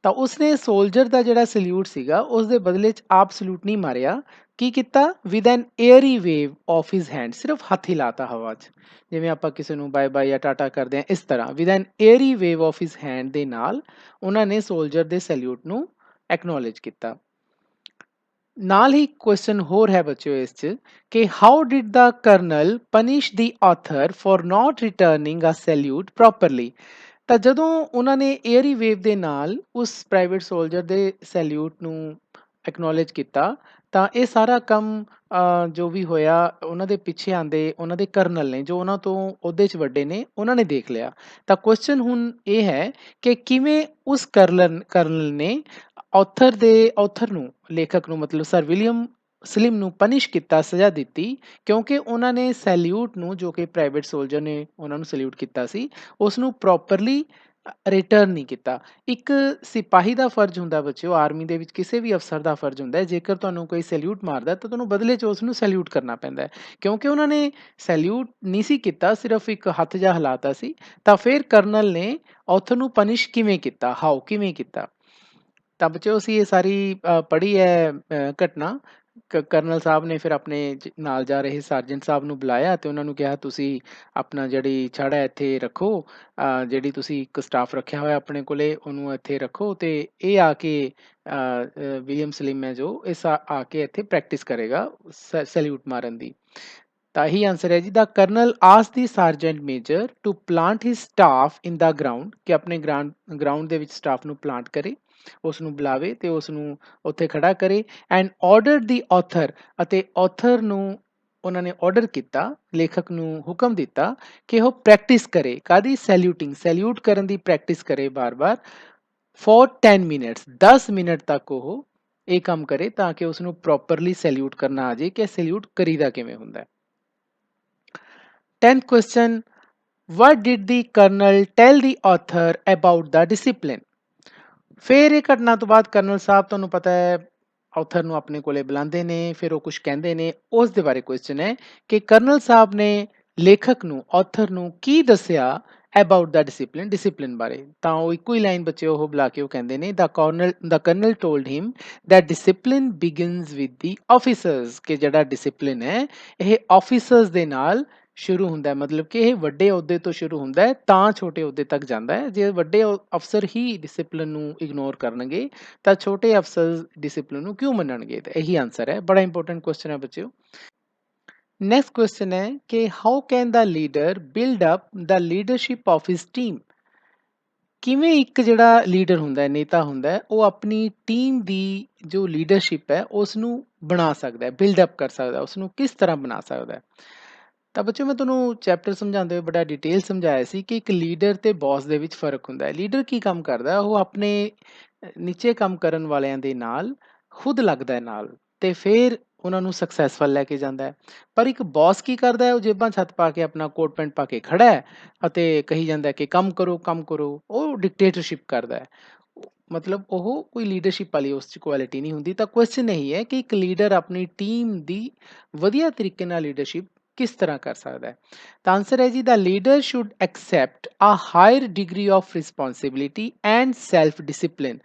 ਤਾਂ ਉਸਨੇ ਸੋਲਜਰ ਦਾ ਜਿਹੜਾ ਸਲੂਟ ਸੀਗਾ ਉਸ ਦੇ ਬਦਲੇ 'ਚ ਆਪ ਸਲੂਟ ਨਹੀਂ ਮਾਰਿਆ। ਕੀ ਕੀਤਾ? With an airy wave of his hand, ਸਿਰਫ ਹੱਥ ਹਿਲਾਤਾ ਹਵਾ 'ਚ, ਜਿਵੇਂ ਆਪਾਂ ਕਿਸੇ ਨੂੰ ਬਾਏ ਬਾਏ ਜਾਂ ਟਾਟਾ ਕਰਦੇ ਹਾਂ, ਇਸ ਤਰ੍ਹਾਂ with an airy wave of his hand ਦੇ ਨਾਲ ਉਹਨਾਂ ਨੇ ਸੋਲਜਰ ਦੇ ਸੈਲਿਊਟ ਨੂੰ ਐਕਨੋਲੇਜ ਕੀਤਾ। ਨਾਲ ਹੀ ਕੁਐਸਚਨ ਹੋਰ ਹੈ ਬੱਚਿਓ ਇਸ 'ਚ ਕਿ how did the colonel punish the author for not returning a salute properly. ਤਾਂ ਜਦੋਂ ਉਹਨਾਂ ਨੇ ਏਅਰੀ ਵੇਵ ਦੇ ਨਾਲ ਉਸ ਪ੍ਰਾਈਵੇਟ ਸੋਲਜਰ ਦੇ ਸੈਲਿਊਟ ਨੂੰ ਐਕਨੋਲੇਜ ਕੀਤਾ, ਤਾਂ ਇਹ ਸਾਰਾ ਕੰਮ ਜੋ ਵੀ ਹੋਇਆ ਉਹਨਾਂ ਦੇ ਪਿੱਛੇ ਆਂਦੇ ਉਹਨਾਂ ਦੇ ਕਰਨਲ ਨੇ, ਜੋ ਉਹਨਾਂ ਤੋਂ ਅਹੁਦੇ 'ਚ ਵੱਡੇ ਨੇ, ਉਹਨਾਂ ਨੇ ਦੇਖ ਲਿਆ। ਤਾਂ ਕੁਐਸਚਨ ਹੁਣ ਇਹ ਹੈ ਕਿ ਕਿਵੇਂ ਉਸ ਕਰਨਲ ਨੇ ਆਥਰ ਨੂੰ, ਲੇਖਕ ਨੂੰ, ਮਤਲਬ ਸਰ ਵਿਲੀਅਮ ਸਲਿਮ ਨੂੰ ਪਨਿਸ਼ ਕੀਤਾ, ਸਜ਼ਾ ਦਿੱਤੀ, ਕਿਉਂਕਿ ਉਹਨਾਂ ਨੇ ਸੈਲਿਊਟ ਨੂੰ, ਜੋ ਕਿ ਪ੍ਰਾਈਵੇਟ ਸੋਲਜਰ ਨੇ ਉਹਨਾਂ ਨੂੰ ਸੈਲਿਊਟ ਕੀਤਾ ਸੀ, ਉਸ ਨੂੰ ਪ੍ਰੋਪਰਲੀ ਰਿਟਰਨ ਨਹੀਂ ਕੀਤਾ। ਇੱਕ ਸਿਪਾਹੀ ਦਾ ਫਰਜ਼ ਹੁੰਦਾ ਬੱਚਿਓ, ਆਰਮੀ ਦੇ ਵਿੱਚ ਕਿਸੇ ਵੀ ਅਫਸਰ ਦਾ ਫਰਜ਼ ਹੁੰਦਾ ਹੈ, ਜੇਕਰ ਤੁਹਾਨੂੰ ਕੋਈ ਸੈਲਿਊਟ ਮਾਰਦਾ ਤਾਂ ਤੁਹਾਨੂੰ ਬਦਲੇ 'ਚ ਉਸ ਨੂੰ ਸੈਲਿਊਟ ਕਰਨਾ ਪੈਂਦਾ ਹੈ। ਕਿਉਂਕਿ ਉਹਨਾਂ ਨੇ ਸੈਲਿਊਟ ਨਹੀਂ ਸੀ ਕੀਤਾ, ਸਿਰਫ ਇੱਕ ਹੱਥ ਜਿਹਾ ਹਿਲਾਤਾ ਸੀ। ਤਾਂ ਫਿਰ ਕਰਨਲ ਨੇ ਆਥਰ ਨੂੰ ਪਨਿਸ਼ ਕਿਵੇਂ ਕੀਤਾ, ਕਿਵੇਂ ਕੀਤਾ। ਤਾਂ ਬੱਚਿਓ ਅਸੀਂ ਇਹ ਸਾਰੀ ਪੜ੍ਹੀ ਹੈ ਘਟਨਾ। ਕਰਨਲ ਸਾਹਿਬ ਨੇ ਫਿਰ ਆਪਣੇ ਨਾਲ ਜਾ ਰਹੇ ਸਾਰਜੈਂਟ ਸਾਹਿਬ ਨੂੰ ਬੁਲਾਇਆ ਅਤੇ ਉਹਨਾਂ ਨੂੰ ਕਿਹਾ, ਤੁਸੀਂ ਆਪਣਾ ਜਿਹੜੀ ਛੜ ਹੈ ਇੱਥੇ ਰੱਖੋ, ਜਿਹੜੀ ਤੁਸੀਂ ਇੱਕ ਸਟਾਫ ਰੱਖਿਆ ਹੋਇਆ ਆਪਣੇ ਕੋਲੇ, ਉਹਨੂੰ ਇੱਥੇ ਰੱਖੋ, ਅਤੇ ਇਹ ਆ ਕੇ ਵਿਲੀਅਮ ਸਲਿਮ ਹੈ ਜੋ, ਇਸ ਆ ਕੇ ਇੱਥੇ ਪ੍ਰੈਕਟਿਸ ਕਰੇਗਾ ਸੈਲਿਊਟ ਮਾਰਨ ਦੀ। ਤਾਂ ਇਹੀ ਆਨਸਰ ਹੈ ਜੀ। ਦਾ ਕਰਨਲ ਆਸ the sergeant major to plant his staff in the ground, ਕਿ ਆਪਣੇ ਗਰਾਊਂਡ ਦੇ ਵਿੱਚ ਸਟਾਫ ਨੂੰ ਪਲਾਂਟ ਕਰੇ, ਉਸ ਨੂੰ ਬੁਲਾਵੇ ਅਤੇ ਉਸ ਨੂੰ ਉੱਥੇ ਖੜਾ ਕਰੇ। ਐਂਡ ਆਰਡਰ ਦੀ ਆਥਰ, ਅਤੇ ਆਥਰ ਨੂੰ ਉਹਨਾਂ ਨੇ ਆਰਡਰ ਕੀਤਾ, ਲੇਖਕ ਨੂੰ ਹੁਕਮ ਦਿੱਤਾ ਕਿ ਉਹ ਪ੍ਰੈਕਟਿਸ ਕਰੇ, ਕਾਹਦੀ, ਸੈਲਿਊਟ ਕਰਨ ਦੀ ਪ੍ਰੈਕਟਿਸ ਕਰੇ ਬਾਰ-ਬਾਰ, ਫॉर 10 ਮਿੰਟਸ, 10 ਮਿੰਟ ਤੱਕ ਉਹ ਇਹ ਕੰਮ ਕਰੇ, ਤਾਂ ਕਿ ਉਸ ਨੂੰ ਪ੍ਰੋਪਰਲੀ ਸੈਲਿਊਟ ਕਰਨਾ ਆ ਜਾਏ ਕਿ ਸੈਲਿਊਟ ਕਰੀਦਾ ਕਿਵੇਂ ਹੁੰਦਾ। 10th question, what did the colonel tell the author about the discipline? ਫਿਰ ਇਹ ਘਟਨਾ ਤੋਂ ਬਾਅਦ ਕਰਨਲ ਸਾਹਿਬ, ਤੁਹਾਨੂੰ ਪਤਾ ਹੈ, ਆਥਰ ਨੂੰ ਆਪਣੇ ਕੋਲੇ ਬੁਲਾਉਂਦੇ ਨੇ, ਫਿਰ ਉਹ ਕੁਝ ਕਹਿੰਦੇ ਨੇ, ਉਸ ਦੇ ਬਾਰੇ ਕੁਐਸਚਨ ਹੈ ਕਿ ਕਰਨਲ ਸਾਹਿਬ ਨੇ ਲੇਖਕ ਨੂੰ, ਆਥਰ ਨੂੰ ਕੀ ਦੱਸਿਆ ਅਬਾਊਟ ਦਾ ਡਿਸਿਪਲਿਨ ਬਾਰੇ। ਤਾਂ ਉਹ ਇੱਕੋ ਹੀ ਲਾਈਨ ਬੱਚੇ ਉਹ ਬੁਲਾ ਕੇ ਉਹ ਕਹਿੰਦੇ ਨੇ, the colonel told him that discipline begins with the officers, ਕਿ ਜਿਹੜਾ ਡਿਸਿਪਲਿਨ ਹੈ ਇਹ ਆਫਿਸਰਸ ਦੇ ਨਾਲ ਸ਼ੁਰੂ ਹੁੰਦਾ ਹੈ, ਮਤਲਬ ਕਿ ਇਹ ਵੱਡੇ ਅਹੁਦੇ ਤੋਂ ਸ਼ੁਰੂ ਹੁੰਦਾ ਹੈ ਤਾਂ ਛੋਟੇ ਅਹੁਦੇ ਤੱਕ ਜਾਂਦਾ ਹੈ। ਜੇ ਵੱਡੇ ਅਫਸਰ ਹੀ ਡਿਸਿਪਲਿਨ ਨੂੰ ਇਗਨੋਰ ਕਰਨਗੇ ਤਾਂ ਛੋਟੇ ਅਫਸਰ ਡਿਸਿਪਲਿਨ ਨੂੰ ਕਿਉਂ ਮੰਨਣਗੇ। ਤਾਂ ਇਹੀ ਆਨਸਰ ਹੈ। ਬੜਾ ਇੰਪੋਰਟੈਂਟ ਕੁਐਸਚਨ ਹੈ ਬੱਚਿਓ। ਨੈਕਸਟ ਕੁਐਸਚਨ ਹੈ ਕਿ how can the leader build up the leadership of his team. ਕਿਵੇਂ ਇੱਕ ਜਿਹੜਾ ਲੀਡਰ ਹੁੰਦਾ ਹੈ, ਨੇਤਾ ਹੁੰਦਾ ਹੈ, ਉਹ ਆਪਣੀ ਟੀਮ ਦੀ ਜੋ ਲੀਡਰਸ਼ਿਪ ਹੈ ਉਸ ਨੂੰ ਬਣਾ ਸਕਦਾ ਹੈ, ਬਿਲਡਅਪ ਕਰ ਸਕਦਾ, ਉਸ ਨੂੰ ਕਿਸ ਤਰ੍ਹਾਂ ਬਣਾ ਸਕਦਾ ਹੈ। ਤਾਂ ਬੱਚਿਓ ਮੈਂ ਤੁਹਾਨੂੰ ਚੈਪਟਰ ਸਮਝਾਉਂਦੇ ਹੋਏ ਬੜਾ ਡਿਟੇਲ ਸਮਝਾਇਆ ਸੀ ਕਿ ਇੱਕ ਲੀਡਰ ਤੇ ਬੌਸ ਦੇ ਵਿੱਚ ਫਰਕ ਹੁੰਦਾ ਹੈ। ਲੀਡਰ ਕੀ ਕੰਮ ਕਰਦਾ, ਉਹ ਆਪਣੇ ਨੀਚੇ ਕੰਮ ਕਰਨ ਵਾਲਿਆਂ ਦੇ ਨਾਲ ਖੁਦ ਲੱਗਦਾ ਹੈ ਨਾਲ, ਤੇ ਫਿਰ ਉਹਨਾਂ ਨੂੰ ਸਕਸੈਸਫੁਲ ਲੈ ਕੇ ਜਾਂਦਾ ਹੈ। ਪਰ ਇੱਕ ਬੌਸ ਕੀ ਕਰਦਾ ਹੈ, ਉਹ ਜੇਬਾਂ ਛੱਤ ਪਾ ਕੇ ਆਪਣਾ ਕੋਟ ਪੈਂਟ ਪਾ ਕੇ ਖੜਾ ਹੈ ਅਤੇ ਕਹੀ ਜਾਂਦਾ ਕਿ ਕੰਮ ਕਰੋ ਕੰਮ ਕਰੋ, ਉਹ ਡਿਕਟੇਟਰਸ਼ਿਪ ਕਰਦਾ ਹੈ। ਮਤਲਬ ਉਹ ਕੋਈ ਲੀਡਰਸ਼ਿਪ ਵਾਲੀ ਉਸ 'ਚ ਕੁਆਲਿਟੀ ਨਹੀਂ ਹੁੰਦੀ। ਤਾਂ ਕੁਐਸਚਨ ਇਹੀ ਹੈ ਕਿ ਇੱਕ ਲੀਡਰ ਆਪਣੀ ਟੀਮ ਦੀ ਵਧੀਆ ਤਰੀਕੇ ਨਾਲ ਲੀਡਰਸ਼ਿਪ ਕਿਸ ਤਰ੍ਹਾਂ ਕਰ ਸਕਦਾ ਹੈ। ਤਾਂ ਆਨਸਰ ਹੈ ਜੀ, the leader should accept a higher degree of responsibility and self discipline.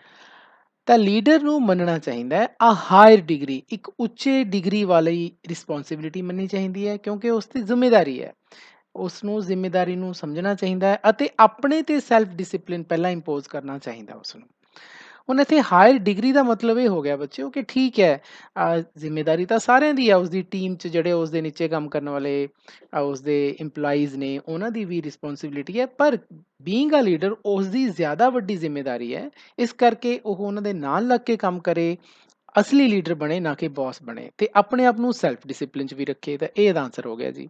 ਤਾਂ ਲੀਡਰ ਨੂੰ ਮੰਨਣਾ ਚਾਹੀਦਾ ਹੈ ਅ ਹਾਇਰ ਡਿਗਰੀ, ਇੱਕ ਉੱਚੇ ਡਿਗਰੀ ਵਾਲੀ ਰਿਸਪੌਂਸਿਬਿਲਿਟੀ ਮੰਨਣੀ ਚਾਹੀਦੀ ਹੈ, ਕਿਉਂਕਿ ਉਸ ਦੀ ਜ਼ਿੰਮੇਦਾਰੀ ਹੈ। ਉਸ ਨੂੰ ਜ਼ਿੰਮੇਦਾਰੀ ਨੂੰ ਸਮਝਣਾ ਚਾਹੀਦਾ ਹੈ ਅਤੇ ਆਪਣੇ ਤੇ ਸੈਲਫ ਡਿਸਿਪਲਿਨ ਪਹਿਲਾਂ ਇੰਪੋਜ਼ ਕਰਨਾ ਚਾਹੀਦਾ ਉਸ ਨੂੰ। ਹੁਣ ਇੱਥੇ ਹਾਇਰ ਡਿਗਰੀ ਦਾ ਮਤਲਬ ਇਹ ਹੋ ਗਿਆ ਬੱਚਿਓ ਕਿ ਠੀਕ ਹੈ, ਜ਼ਿੰਮੇਦਾਰੀ ਤਾਂ ਸਾਰਿਆਂ ਦੀ ਹੈ, ਉਸਦੀ ਟੀਮ 'ਚ ਜਿਹੜੇ ਉਸਦੇ ਨੀਚੇ ਕੰਮ ਕਰਨ ਵਾਲੇ ਉਸਦੇ ਇੰਪਲਾਈਜ਼ ਨੇ, ਉਹਨਾਂ ਦੀ ਵੀ ਰਿਸਪੌਂਸਿਬਿਲਿਟੀ ਹੈ, ਪਰ ਬੀਇੰਗ ਅ ਲੀਡਰ ਉਸਦੀ ਜ਼ਿਆਦਾ ਵੱਡੀ ਜ਼ਿੰਮੇਦਾਰੀ ਹੈ। ਇਸ ਕਰਕੇ ਉਹ ਉਹਨਾਂ ਦੇ ਨਾਲ ਲੱਗ ਕੇ ਕੰਮ ਕਰੇ, ਅਸਲੀ ਲੀਡਰ ਬਣੇ, ਨਾ ਕਿ ਬੌਸ ਬਣੇ, ਤੇ ਆਪਣੇ ਆਪ ਨੂੰ ਸੈਲਫ ਡਿਸਿਪਲਿਨ 'ਚ ਵੀ ਰੱਖੇ। ਤਾਂ ਇਹ ਇਹਦਾ ਆਨਸਰ ਹੋ ਗਿਆ ਜੀ।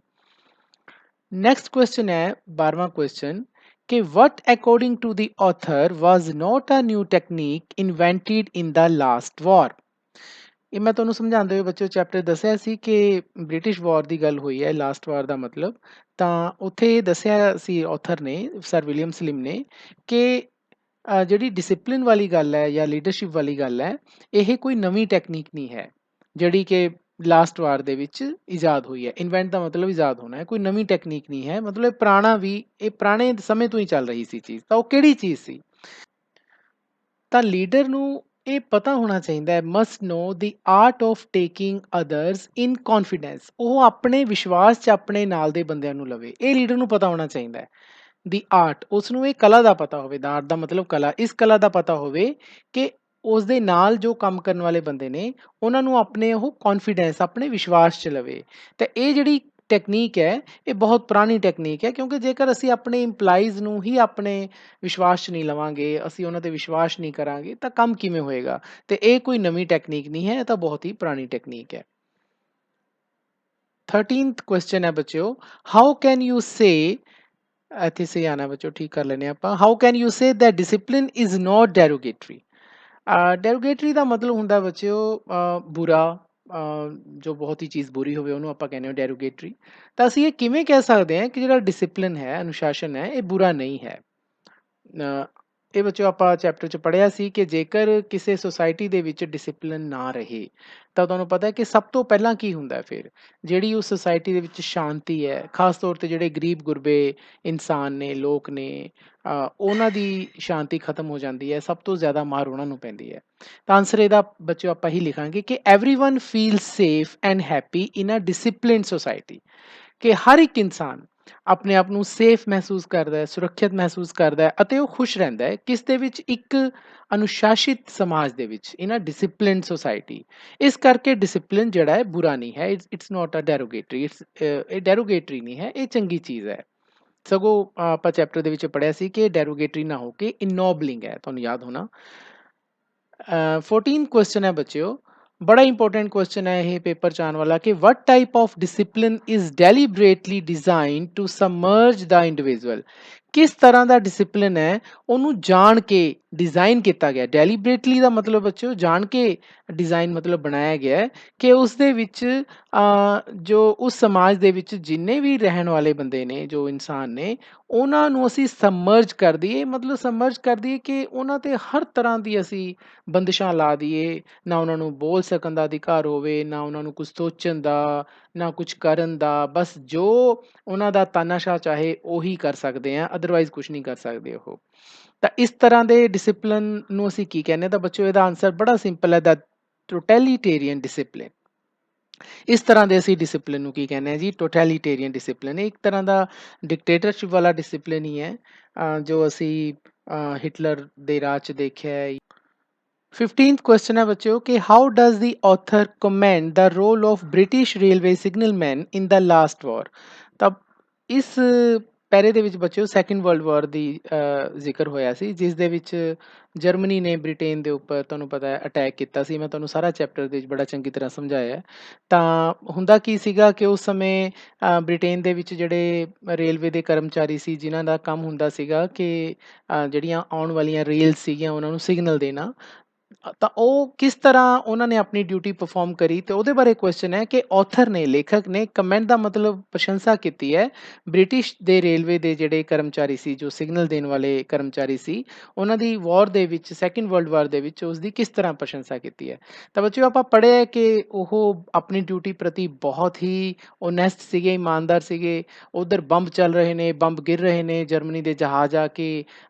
ਨੈਕਸਟ ਕੁਐਸਚਨ ਹੈ 12ਵਾਂ ਕੁਐਸਚਨ ਕਿ what according to the author was not a new technique invented in the last war। ਇਹ ਮੈਂ ਤੁਹਾਨੂੰ ਸਮਝਾਉਂਦੇ ਹੋਏ ਬੱਚਿਓ ਚੈਪਟਰ ਦੱਸਿਆ ਸੀ ਕਿ ਬ੍ਰਿਟਿਸ਼ ਵਾਰ ਦੀ ਗੱਲ ਹੋਈ ਹੈ, ਲਾਸਟ ਵਾਰ ਦਾ ਮਤਲਬ। ਤਾਂ ਉੱਥੇ ਦੱਸਿਆ ਸੀ ਆਥਰ ਨੇ, ਸਰ ਵਿਲੀਅਮ ਸਲਿਮ ਨੇ, ਕਿ ਜਿਹੜੀ ਡਿਸਿਪਲਿਨ ਵਾਲੀ ਗੱਲ ਹੈ ਜਾਂ ਲੀਡਰਸ਼ਿਪ ਵਾਲੀ ਗੱਲ ਹੈ, ਇਹ ਕੋਈ ਨਵੀਂ ਟੈਕਨੀਕ ਨਹੀਂ ਹੈ ਜਿਹੜੀ ਕਿ ਲਾਸਟ ਵਾਰ ਦੇ ਵਿੱਚ ਇਜਾਦ ਹੋਈ ਹੈ। ਇਨਵੈਂਟ ਦਾ ਮਤਲਬ ਇਜਾਦ ਹੋਣਾ ਹੈ, ਕੋਈ ਨਵੀਂ ਟੈਕਨੀਕ ਨਹੀਂ ਹੈ, ਮਤਲਬ ਇਹ ਪੁਰਾਣੇ ਸਮੇਂ ਤੋਂ ਹੀ ਚੱਲ ਰਹੀ ਸੀ ਚੀਜ਼। ਤਾਂ ਉਹ ਕਿਹੜੀ ਚੀਜ਼ ਸੀ। ਤਾਂ ਲੀਡਰ ਨੂੰ ਇਹ ਪਤਾ ਹੋਣਾ ਚਾਹੀਦਾ ਹੈ, must no the art of taking others in confidence. ਉਹ ਆਪਣੇ ਵਿਸ਼ਵਾਸ 'ਚ ਆਪਣੇ ਨਾਲ ਦੇ ਬੰਦਿਆਂ ਨੂੰ ਲਵੇ, ਇਹ ਲੀਡਰ ਨੂੰ ਪਤਾ ਹੋਣਾ ਚਾਹੀਦਾ ਹੈ। ਦੀ ਆਰਟ, ਉਸ ਨੂੰ ਇਹ ਕਲਾ ਦਾ ਪਤਾ ਹੋਵੇ, ਦਾ ਆਰਟ ਦਾ ਮਤਲਬ ਕਲਾ, ਇਸ ਕਲਾ ਦਾ ਪਤਾ ਹੋਵੇ ਕਿ ਉਸ ਦੇ ਨਾਲ ਜੋ ਕੰਮ ਕਰਨ ਵਾਲੇ ਬੰਦੇ ਨੇ ਉਹਨਾਂ ਨੂੰ ਆਪਣੇ ਉਹ ਕੌਨਫੀਡੈਂਸ, ਆਪਣੇ ਵਿਸ਼ਵਾਸ 'ਚ ਲਵੇ। ਤਾਂ ਇਹ ਜਿਹੜੀ ਟੈਕਨੀਕ ਹੈ, ਇਹ ਬਹੁਤ ਪੁਰਾਣੀ ਟੈਕਨੀਕ ਹੈ, ਕਿਉਂਕਿ ਜੇਕਰ ਅਸੀਂ ਆਪਣੇ ਇੰਪਲਾਈਜ਼ ਨੂੰ ਹੀ ਆਪਣੇ ਵਿਸ਼ਵਾਸ 'ਚ ਨਹੀਂ ਲਵਾਂਗੇ, ਅਸੀਂ ਉਹਨਾਂ 'ਤੇ ਵਿਸ਼ਵਾਸ ਨਹੀਂ ਕਰਾਂਗੇ, ਤਾਂ ਕੰਮ ਕਿਵੇਂ ਹੋਏਗਾ? ਤੇ ਇਹ ਕੋਈ ਨਵੀਂ ਟੈਕਨੀਕ ਨਹੀਂ ਹੈ, ਇਹ ਤਾਂ ਬਹੁਤ ਹੀ ਪੁਰਾਣੀ ਟੈਕਨੀਕ ਹੈ। 13th ਕੁਐਸਚਨ ਹੈ ਬੱਚਿਓ, ਹਾਊ ਕੈਨ ਯੂ ਸੇ, ਇੱਥੇ ਸਹੀ ਆਣਾ ਬੱਚਿਓ, ਠੀਕ ਕਰ ਲੈਂਦੇ ਆਪਾਂ, how can you say that discipline is not derogatory. Derogatory ਦਾ ਮਤਲਬ ਹੁੰਦਾ ਬੱਚਿਓ ਬੁਰਾ, ਜੋ ਬਹੁਤ ਹੀ ਚੀਜ਼ ਬੁਰੀ ਹੋਵੇ ਉਹਨੂੰ ਆਪਾਂ ਕਹਿੰਦੇ ਹਾਂ ਡੈਰੋਗੇਟਰੀ। ਤਾਂ ਅਸੀਂ ਇਹ ਕਿਵੇਂ ਕਹਿ ਸਕਦੇ ਹਾਂ ਕਿ ਜਿਹੜਾ ਡਿਸਿਪਲਿਨ ਹੈ, ਅਨੁਸ਼ਾਸਨ ਹੈ, ਇਹ ਬੁਰਾ ਨਹੀਂ ਹੈ? ਇਹ ਬੱਚਿਓ ਆਪਾਂ ਚੈਪਟਰ 'ਚ ਪੜ੍ਹਿਆ ਸੀ ਕਿ ਜੇਕਰ ਕਿਸੇ ਸੁਸਾਇਟੀ ਦੇ ਵਿੱਚ ਡਿਸਿਪਲਿਨ ਨਾ ਰਹੇ ਤਾਂ ਤੁਹਾਨੂੰ ਪਤਾ ਹੈ ਕਿ ਸਭ ਤੋਂ ਪਹਿਲਾਂ ਕੀ ਹੁੰਦਾ ਫਿਰ, ਜਿਹੜੀ ਉਸ ਸੁਸਾਇਟੀ ਦੇ ਵਿੱਚ ਸ਼ਾਂਤੀ ਹੈ, ਖਾਸ ਤੌਰ 'ਤੇ ਜਿਹੜੇ ਗਰੀਬ ਗੁਰਬੇ ਇਨਸਾਨ ਨੇ, ਲੋਕ ਨੇ, ਉਹਨਾਂ ਦੀ ਸ਼ਾਂਤੀ ਖਤਮ ਹੋ ਜਾਂਦੀ ਹੈ, ਸਭ ਤੋਂ ਜ਼ਿਆਦਾ ਮਾਰ ਉਹਨਾਂ ਨੂੰ ਪੈਂਦੀ ਹੈ। ਤਾਂ ਆਨਸਰ ਇਹਦਾ ਬੱਚਿਓ ਆਪਾਂ ਹੀ ਲਿਖਾਂਗੇ ਕਿ everyone feel safe and happy in a disciplined society, ਕਿ ਹਰ ਇੱਕ ਇਨਸਾਨ ਆਪਣੇ ਆਪ ਨੂੰ ਸੇਫ ਮਹਿਸੂਸ ਕਰਦਾ ਹੈ, ਸੁਰੱਖਿਅਤ ਮਹਿਸੂਸ ਕਰਦਾ ਹੈ ਅਤੇ ਉਹ ਖੁਸ਼ ਰਹਿੰਦਾ ਹੈ ਕਿਸ ਦੇ ਵਿੱਚ? ਇੱਕ ਅਨੁਸ਼ਾਸਿਤ ਸਮਾਜ ਦੇ ਵਿੱਚ, ਇਨ ਅ ਡਿਸਿਪਲਿਨਡ ਸੁਸਾਇਟੀ। ਇਸ ਕਰਕੇ ਡਿਸਿਪਲਿਨ ਜਿਹੜਾ ਹੈ ਬੁਰਾ ਨਹੀਂ ਹੈ, ਇਟਸ ਨਾਟ ਅ ਡੈਰੋਗੇਟਰੀ, ਇਹ ਡੈਰੋਗੇਟਰੀ ਨਹੀਂ ਹੈ, ਇਹ ਚੰਗੀ ਚੀਜ਼ ਹੈ। ਸਗੋਂ ਆਪਾਂ ਚੈਪਟਰ ਦੇ ਵਿੱਚ ਪੜ੍ਹਿਆ ਸੀ ਕਿ ਡੈਰੋਗੇਟਰੀ ਨਾ ਹੋ ਕੇ ਇਨੋਬਲਿੰਗ ਹੈ, ਤੁਹਾਨੂੰ ਯਾਦ ਹੋਣਾ। 14 ਕੁਐਸਚਨ ਹੈ ਬੱਚਿਓ, ਬੜਾ ਇੰਪੋਰਟੈਂਟ ਕੁਐਸਚਨ ਹੈ ਇਹ ਪੇਪਰ 'ਚ ਆਉਣ ਵਾਲਾ, ਕਿ what type of discipline is deliberately design to submerge the individual. ਕਿਸ ਤਰ੍ਹਾਂ ਦਾ ਡਿਸਿਪਲਿਨ ਹੈ ਉਹਨੂੰ ਜਾਣ ਕੇ ਡਿਜ਼ਾਈਨ ਕੀਤਾ ਗਿਆ। ਡੈਲੀਬਰੇਟਲੀ ਦਾ ਮਤਲਬ ਬੱਚਿਓ ਜਾਣ ਕੇ ਡਿਜ਼ਾਈਨ, ਮਤਲਬ ਬਣਾਇਆ ਗਿਆ ਹੈ ਕਿ ਉਸ ਦੇ ਵਿੱਚ ਜੋ ਉਸ ਸਮਾਜ ਦੇ ਵਿੱਚ ਜਿੰਨੇ ਵੀ ਰਹਿਣ ਵਾਲੇ ਬੰਦੇ ਨੇ, ਜੋ ਇਨਸਾਨ ਨੇ, ਉਹਨਾਂ ਨੂੰ ਅਸੀਂ ਸਬਮਰਜ ਕਰ ਦਈਏ। ਮਤਲਬ ਸਬਮਰਜ ਕਰ ਦਈਏ ਕਿ ਉਹਨਾਂ 'ਤੇ ਹਰ ਤਰ੍ਹਾਂ ਦੀ ਅਸੀਂ ਬੰਦਿਸ਼ਾਂ ਲਾ ਦਈਏ, ਨਾ ਉਹਨਾਂ ਨੂੰ ਬੋਲ ਸਕਣ ਦਾ ਅਧਿਕਾਰ ਹੋਵੇ, ਨਾ ਉਹਨਾਂ ਨੂੰ ਕੁਝ ਸੋਚਣ ਦਾ, ਨਾ ਕੁਝ ਕਰਨ ਦਾ, ਬਸ ਜੋ ਉਹਨਾਂ ਦਾ ਤਾਨਾਸ਼ਾਹ ਚਾਹੇ ਉਹੀ ਕਰ ਸਕਦੇ ਆ, ਅਦਰਵਾਈਜ਼ ਕੁਝ ਨਹੀਂ ਕਰ ਸਕਦੇ ਉਹ। ਤਾਂ ਇਸ ਤਰ੍ਹਾਂ ਦੇ ਡਿਸਿਪਲਿਨ ਨੂੰ ਅਸੀਂ ਕੀ ਕਹਿੰਦੇ? ਤਾਂ ਬੱਚਿਓ ਇਹਦਾ ਆਨਸਰ ਬੜਾ ਸਿੰਪਲ ਹੈ, ਦਾ ਟੋਟੈਲੀਟੇਰੀਅਨ ਡਿਸਿਪਲਿਨ। ਇਸ ਤਰ੍ਹਾਂ ਦੇ ਅਸੀਂ ਡਿਸਿਪਲਿਨ ਨੂੰ ਕੀ ਕਹਿੰਦੇ ਆ ਜੀ? ਟੋਟੈਲੀਟੇਰੀਅਨ ਡਿਸਿਪਲਿਨ। ਇੱਕ ਤਰ੍ਹਾਂ ਦਾ ਡਿਕਟੇਟਰਸ਼ਿਪ ਵਾਲਾ ਡਿਸਿਪਲਿਨ ਹੀ ਹੈ, ਜੋ ਅਸੀਂ ਹਿਟਲਰ ਦੇ ਰਾਜ 'ਚ ਦੇਖਿਆ ਹੈ। 15th ਕੁਐਸਚਨ ਹੈ ਬੱਚਿਓ ਕਿ how does the author commend the role of British railway signalman in the last war. ਤਾਂ ਇਸ ਪੈਰੇ ਦੇ ਵਿੱਚ ਬੱਚਿਓ ਸੈਕਿੰਡ ਵਰਲਡ ਵਾਰ ਦੀ ਜ਼ਿਕਰ ਹੋਇਆ ਸੀ, ਜਿਸ ਦੇ ਵਿੱਚ ਜਰਮਨੀ ਨੇ ਬ੍ਰਿਟੇਨ ਦੇ ਉੱਪਰ, ਤੁਹਾਨੂੰ ਪਤਾ ਹੈ, ਅਟੈਕ ਕੀਤਾ ਸੀ। ਮੈਂ ਤੁਹਾਨੂੰ ਸਾਰਾ ਚੈਪਟਰ ਦੇ ਵਿੱਚ ਬੜਾ ਚੰਗੀ ਤਰ੍ਹਾਂ ਸਮਝਾਇਆ ਹੈ। ਤਾਂ ਹੁੰਦਾ ਕੀ ਸੀਗਾ ਕਿ ਉਸ ਸਮੇਂ ਬ੍ਰਿਟੇਨ ਦੇ ਵਿੱਚ ਜਿਹੜੇ ਰੇਲਵੇ ਦੇ ਕਰਮਚਾਰੀ ਸੀ, ਜਿਨ੍ਹਾਂ ਦਾ ਕੰਮ ਹੁੰਦਾ ਸੀਗਾ ਕਿ ਜਿਹੜੀਆਂ ਆਉਣ ਵਾਲੀਆਂ ਰੇਲ ਸੀਗੀਆਂ ਉਹਨਾਂ ਨੂੰ ਸਿਗਨਲ ਦੇਣਾ, ਤਾਂ ਉਹ ਕਿਸ ਤਰ੍ਹਾਂ ਉਹਨਾਂ ਨੇ ਆਪਣੀ ਡਿਊਟੀ ਪਰਫਾਰਮ ਕਰੀ, ਤੇ ਉਹਦੇ ਬਾਰੇ ਕੁਐਸਚਨ ਹੈ ਕਿ ਆਥਰ ਨੇ, ਲੇਖਕ ਨੇ, ਕਮੈਂਟ ਦਾ ਮਤਲਬ ਪ੍ਰਸ਼ੰਸਾ ਕੀਤੀ ਹੈ ਬ੍ਰਿਟਿਸ਼ ਦੇ ਰੇਲਵੇ ਦੇ ਜਿਹੜੇ ਕਰਮਚਾਰੀ ਸੀ, ਜੋ ਸਿਗਨਲ ਦੇਣ ਵਾਲੇ ਕਰਮਚਾਰੀ ਸੀ, ਉਹਨਾਂ ਦੀ ਵਾਰ ਦੇ ਵਿੱਚ, ਸੈਕਿੰਡ ਵਰਲਡ ਵਾਰ ਦੇ ਵਿੱਚ ਉਸ ਦੀ ਕਿਸ ਤਰ੍ਹਾਂ ਪ੍ਰਸ਼ੰਸਾ ਕੀਤੀ ਹੈ। ਤਾਂ ਬੱਚਿਓ ਆਪਾਂ ਪੜ੍ਹਿਆ ਕਿ ਉਹ ਆਪਣੀ ਡਿਊਟੀ ਪ੍ਰਤੀ ਬਹੁਤ ਹੀ ਓਨੈਸਟ ਸੀਗੇ, ਇਮਾਨਦਾਰ ਸੀਗੇ। ਉਧਰ ਬੰਬ ਚੱਲ ਰਹੇ ਨੇ, ਬੰਬ ਗਿਰ ਰਹੇ ਨੇ, ਜਰਮਨੀ ਦੇ ਜਹਾਜ਼ ਆ ਕੇ